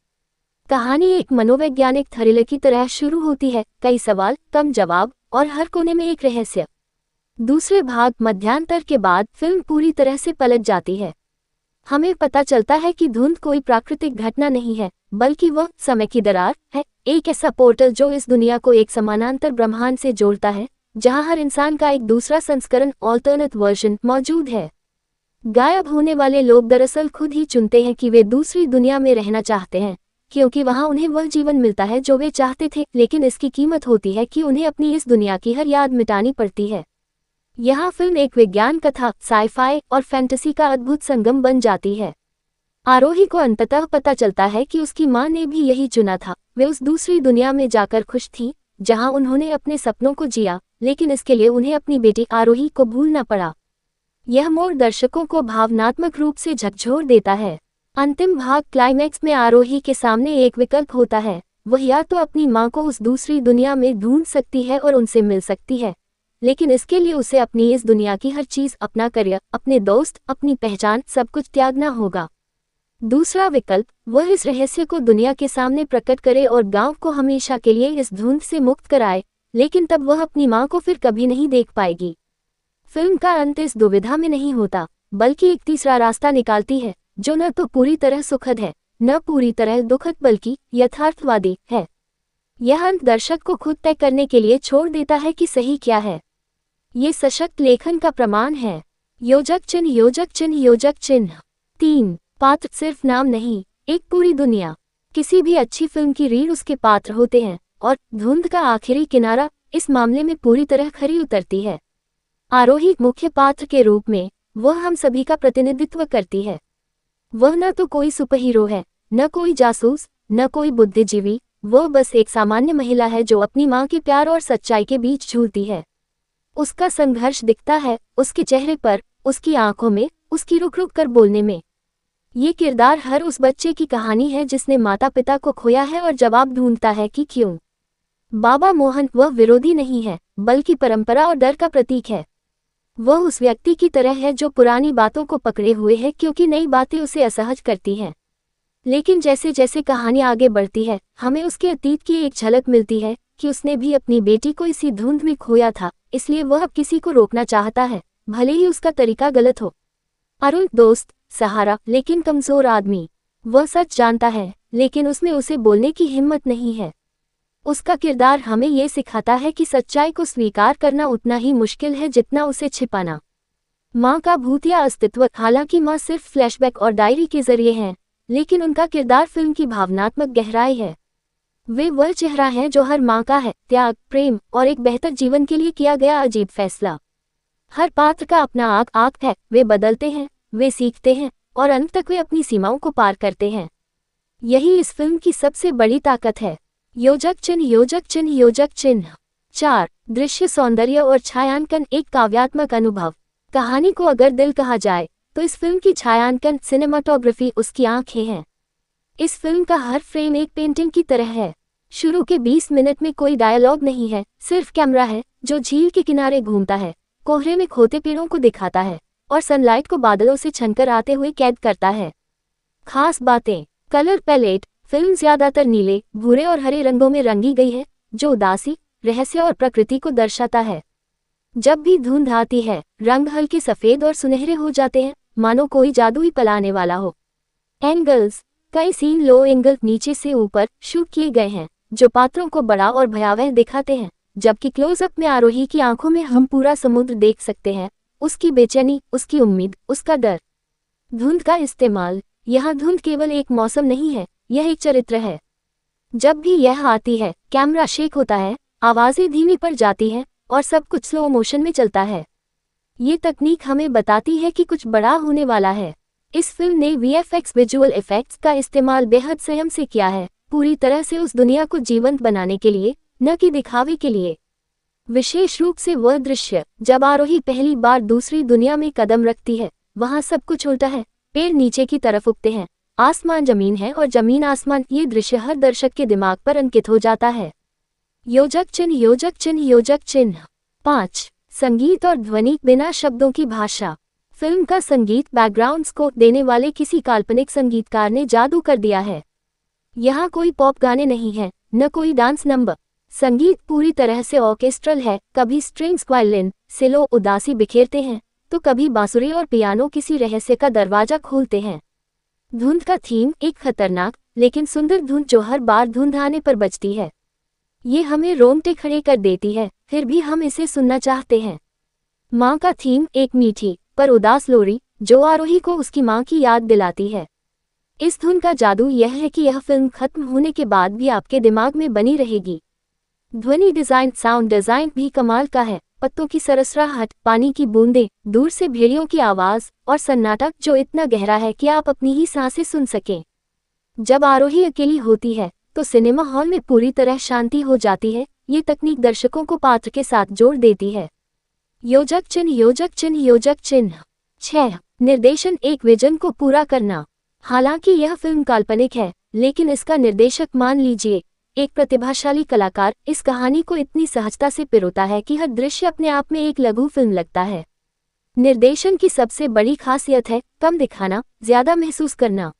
कहानी एक मनोवैज्ञानिक थ्रिलर की तरह शुरू होती है, कई सवाल, कम जवाब और हर कोने में एक रहस्य। दूसरे भाग, मध्यांतर के बाद फिल्म पूरी तरह से पलट जाती है। हमें पता चलता है कि धुंध कोई प्राकृतिक घटना नहीं है, बल्कि वह समय की दरार है, एक ऐसा पोर्टल जो इस दुनिया को एक समानांतर ब्रह्मांड से जोड़ता है जहां हर इंसान का एक दूसरा संस्करण, ऑल्टरनेट वर्जन मौजूद है। गायब होने वाले लोग दरअसल खुद ही चुनते हैं कि वे दूसरी दुनिया में रहना चाहते हैं, क्योंकि वहां उन्हें वह जीवन मिलता है जो वे चाहते थे, लेकिन इसकी कीमत होती है कि उन्हें अपनी इस दुनिया की हर याद मिटानी पड़ती है। यहाँ फिल्म एक विज्ञान कथा, साइफाई और फैंटेसी का अद्भुत संगम बन जाती है। आरोही को अंततः पता चलता है कि उसकी मां ने भी यही चुना था। वे उस दूसरी दुनिया में जाकर खुश थीं, जहां उन्होंने अपने सपनों को जिया, लेकिन इसके लिए उन्हें अपनी बेटी आरोही को भूलना पड़ा। यह मोड़ दर्शकों को भावनात्मक रूप से झकझोर देता है। अंतिम भाग, क्लाइमैक्स में आरोही के सामने एक विकल्प होता है। वह या तो अपनी मां को उस दूसरी दुनिया में ढूंढ सकती है और उनसे मिल सकती है, लेकिन इसके लिए उसे अपनी इस दुनिया की हर चीज, अपना करियर, अपने दोस्त, अपनी पहचान, सब कुछ त्यागना होगा। दूसरा विकल्प, वह इस रहस्य को दुनिया के सामने प्रकट करे और गांव को हमेशा के लिए इस धुंध से मुक्त कराए, लेकिन तब वह अपनी मां को फिर कभी नहीं देख पाएगी। फिल्म का अंत इस दुविधा में नहीं होता, बल्कि एक तीसरा रास्ता निकालती है जो न तो पूरी तरह सुखद है, न पूरी तरह दुखद, बल्कि यथार्थवादी है। यह अंत दर्शक को खुद तय करने के लिए छोड़ देता है कि सही क्या है। ये सशक्त लेखन का प्रमाण है। योजक चिन्ह योजक चिन्ह योजक चिन्ह। 3. पात्र सिर्फ नाम नहीं, एक पूरी दुनिया। किसी भी अच्छी फिल्म की रीढ़ उसके पात्र होते हैं, और धुंध का आखिरी किनारा इस मामले में पूरी तरह खरी उतरती है। आरोही मुख्य पात्र के रूप में वह हम सभी का प्रतिनिधित्व करती है। वह न तो कोई सुपरहीरो है, न कोई जासूस, न कोई बुद्धिजीवी, वह बस एक सामान्य महिला है जो अपनी माँ के प्यार और सच्चाई के बीच झूलती है। उसका संघर्ष दिखता है उसके चेहरे पर, उसकी आंखों में, उसकी रुक रुक कर बोलने में। ये किरदार हर उस बच्चे की कहानी है जिसने माता पिता को खोया है और जवाब ढूंढता है कि क्यों। बाबा मोहन वह विरोधी नहीं है, बल्कि परंपरा और डर का प्रतीक है। वह उस व्यक्ति की तरह है जो पुरानी बातों को पकड़े हुए है क्योंकि नई बातें उसे असहज करती हैं। लेकिन जैसे जैसे कहानी आगे बढ़ती है, हमें उसके अतीत की एक झलक मिलती है कि उसने भी अपनी बेटी को इसी धुंध में खोया था, इसलिए वह अब किसी को रोकना चाहता है, भले ही उसका तरीका गलत हो। अरुण दोस्त, सहारा, लेकिन कमजोर आदमी। वह सच जानता है, लेकिन उसमें उसे बोलने की हिम्मत नहीं है। उसका किरदार हमें ये सिखाता है कि सच्चाई को स्वीकार करना उतना ही मुश्किल है जितना उसे छिपाना। माँ का भूतिया अस्तित्व, हालांकि माँ सिर्फ फ्लैशबैक और डायरी के जरिए हैं, लेकिन उनका किरदार फिल्म की भावनात्मक गहराई है। वे वह चेहरा है जो हर माँ का है, त्याग, प्रेम और एक बेहतर जीवन के लिए किया गया अजीब फैसला। हर पात्र का अपना आँख है, वे बदलते हैं, वे सीखते हैं, और अंत तक वे अपनी सीमाओं को पार करते हैं। यही इस फिल्म की सबसे बड़ी ताकत है। योजक चिन्ह योजक चिन्ह योजक चिन्ह। 4. दृश्य सौंदर्य और छायांकन, एक काव्यात्मक अनुभव। कहानी को अगर दिल कहा जाए तो इस फिल्म की छायांकन, सिनेमाटोग्राफी उसकी आंखें हैं। इस फिल्म का हर फ्रेम एक पेंटिंग की तरह है। शुरू के 20 मिनट में कोई डायलॉग नहीं है, सिर्फ कैमरा है जो झील के किनारे घूमता है, कोहरे में खोते पेड़ों को दिखाता है और सनलाइट को बादलों से छनकर आते हुए कैद करता है। खास बातें। कलर पैलेट, फिल्म ज्यादातर नीले, भूरे और हरे रंगों में रंगी गई है, जो उदासी, रहस्य और प्रकृति को दर्शाता है। जब भी धुंध आती है, रंग हल्के सफेद और सुनहरे हो जाते हैं, मानो कोई जादुई पलाने वाला हो। एंगल्स, कई सीन लो एंगल, नीचे से ऊपर शूट किए गए हैं, जो पात्रों को बड़ा और भयावह दिखाते हैं, जबकि क्लोजअप में आरोही की आंखों में हम पूरा समुद्र देख सकते हैं, उसकी बेचैनी, उसकी उम्मीद, उसका डर। धुंध का इस्तेमाल। यह धुंध केवल एक मौसम नहीं है, यह एक चरित्र है। जब भी यह आती है, कैमरा शेक होता है, आवाजें धीमी पड़ जाती हैं, और सब कुछ स्लो मोशन में चलता है। ये तकनीक हमें बताती है कि कुछ बड़ा होने वाला है। इस फिल्म ने वीएफएक्स, विजुअल इफेक्ट्स का इस्तेमाल बेहद संयम से किया है, पूरी तरह से उस दुनिया को जीवंत बनाने के लिए, न कि दिखावे के लिए। विशेष रूप से वह दृश्य जब आरोही पहली बार दूसरी दुनिया में कदम रखती है, वहाँ सब कुछ उल्टा है। पेड़ नीचे की तरफ उगते हैं, आसमान जमीन है और जमीन आसमान। ये दृश्य हर दर्शक के दिमाग पर अंकित हो जाता है। योजक चिन्ह योजक चिन्ह योजक चिन्ह। 5. संगीत और ध्वनि, बिना शब्दों की भाषा। फिल्म का संगीत बैकग्राउंड स्कोर देने वाले किसी काल्पनिक संगीतकार ने जादू कर दिया है। यहाँ कोई पॉप गाने नहीं हैं, न कोई डांस नंबर। संगीत पूरी तरह से ऑर्केस्ट्रल है, कभी स्ट्रिंग्स, वायलिन, सेलो उदासी बिखेरते हैं, तो कभी बांसुरी और पियानो किसी रहस्य का दरवाजा खोलते हैं। धुंध का थीम, एक खतरनाक लेकिन सुंदर धुंध जो हर बार धुंध आने पर बजती है। ये हमें रोंगटे खड़े कर देती है, फिर भी हम इसे सुनना चाहते हैं। माँ का थीम, एक मीठी पर उदास लोरी जो आरोही को उसकी माँ की याद दिलाती है। इस धुन का जादू यह है कि यह फिल्म खत्म होने के बाद भी आपके दिमाग में बनी रहेगी। ध्वनि डिजाइन, साउंड डिजाइन भी कमाल का है। पत्तों की सरसराहट, पानी की बूंदें, दूर से भेड़ियों की आवाज और सन्नाटा जो इतना गहरा है कि आप अपनी ही सांसें सुन सकें। जब आरोही अकेली होती है तो सिनेमा हॉल में पूरी तरह शांति हो जाती है। ये तकनीक दर्शकों को पात्र के साथ जोड़ देती है। योजक चिन्ह योजक चिन्ह योजक चिन्ह। 6. निर्देशन, एक विजन को पूरा करना। हालांकि यह फिल्म काल्पनिक है, लेकिन इसका निर्देशक, मान लीजिए एक प्रतिभाशाली कलाकार, इस कहानी को इतनी सहजता से पिरोता है कि हर दृश्य अपने आप में एक लघु फिल्म लगता है। निर्देशन की सबसे बड़ी खासियत है कम दिखाना, ज्यादा महसूस करना।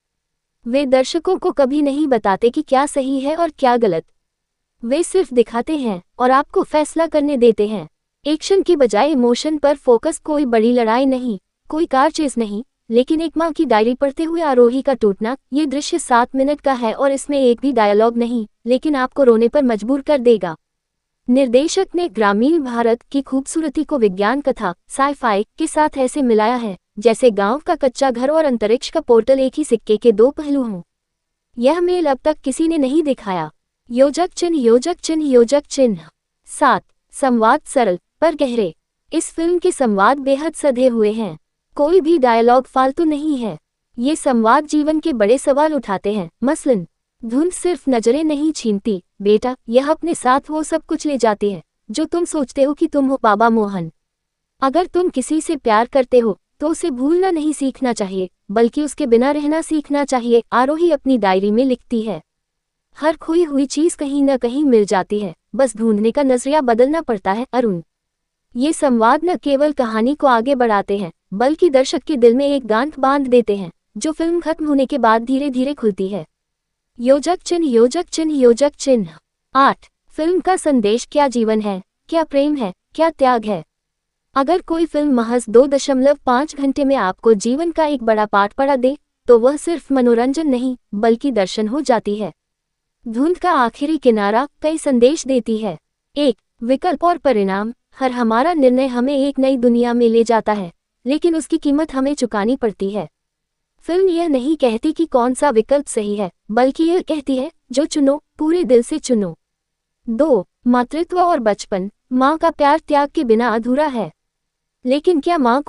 वे दर्शकों को कभी नहीं बताते कि क्या सही है और क्या गलत। वे सिर्फ दिखाते हैं और आपको फैसला करने देते हैं। एक्शन की बजाय इमोशन पर फोकस। कोई बड़ी लड़ाई नहीं, कोई कार चेज नहीं, लेकिन एक माँ की डायरी पढ़ते हुए आरोही का टूटना। ये दृश्य 7 मिनट का है और इसमें एक भी डायलॉग नहीं, लेकिन आपको रोने पर मजबूर कर देगा। निर्देशक ने ग्रामीण भारत की खूबसूरती को विज्ञान कथा साई-फाई के साथ ऐसे मिलाया है जैसे गांव का कच्चा घर और अंतरिक्ष का पोर्टल एक ही सिक्के के दो पहलू हों। यह मेल अब तक किसी ने नहीं दिखाया। योजक चिन्ह योजक चिन्ह योजक चिन्ह। 7. संवाद सरल पर गहरे। इस फिल्म के संवाद बेहद सधे हुए हैं। कोई भी डायलॉग फालतू नहीं है। ये संवाद जीवन के बड़े सवाल उठाते हैं। मसलन, धुंध सिर्फ नजरें नहीं छीनती बेटा, यह अपने साथ वो सब कुछ ले जाती है जो तुम सोचते हो कि तुम हो। बाबा मोहन, अगर तुम किसी से प्यार करते हो तो उसे भूलना नहीं सीखना चाहिए बल्कि उसके बिना रहना सीखना चाहिए। आरोही अपनी डायरी में लिखती है, हर खोई हुई चीज कहीं न कहीं मिल जाती है, बस ढूंढने का नजरिया बदलना पड़ता है। अरुण, ये संवाद न केवल कहानी को आगे बढ़ाते हैं बल्कि दर्शक के दिल में एक गांठ बांध देते हैं जो फिल्म खत्म होने के बाद धीरे धीरे खुलती है। योजक चिन्ह योजक चिन्ह योजक चिन्ह। 8. फिल्म का संदेश क्या जीवन है, क्या प्रेम है, क्या त्याग है। अगर कोई फिल्म महज 2.5 घंटे में आपको जीवन का एक बड़ा पाठ पढ़ा दे तो वह सिर्फ मनोरंजन नहीं बल्कि दर्शन हो जाती है। धुंध का आखिरी किनारा कई संदेश देती है। 1. विकल्प और परिणाम। हर हमारा निर्णय हमें एक नई दुनिया में ले जाता है लेकिन उसकी कीमत हमें चुकानी पड़ती है। फिल्म यह नहीं कहती कि कौन सा विकल्प सही है बल्कि यह कहती है जो चुनो पूरे दिल से चुनो। 2. मातृत्व और बचपन। माँ का प्यार त्याग के बिना अधूरा है, लेकिन क्या माँ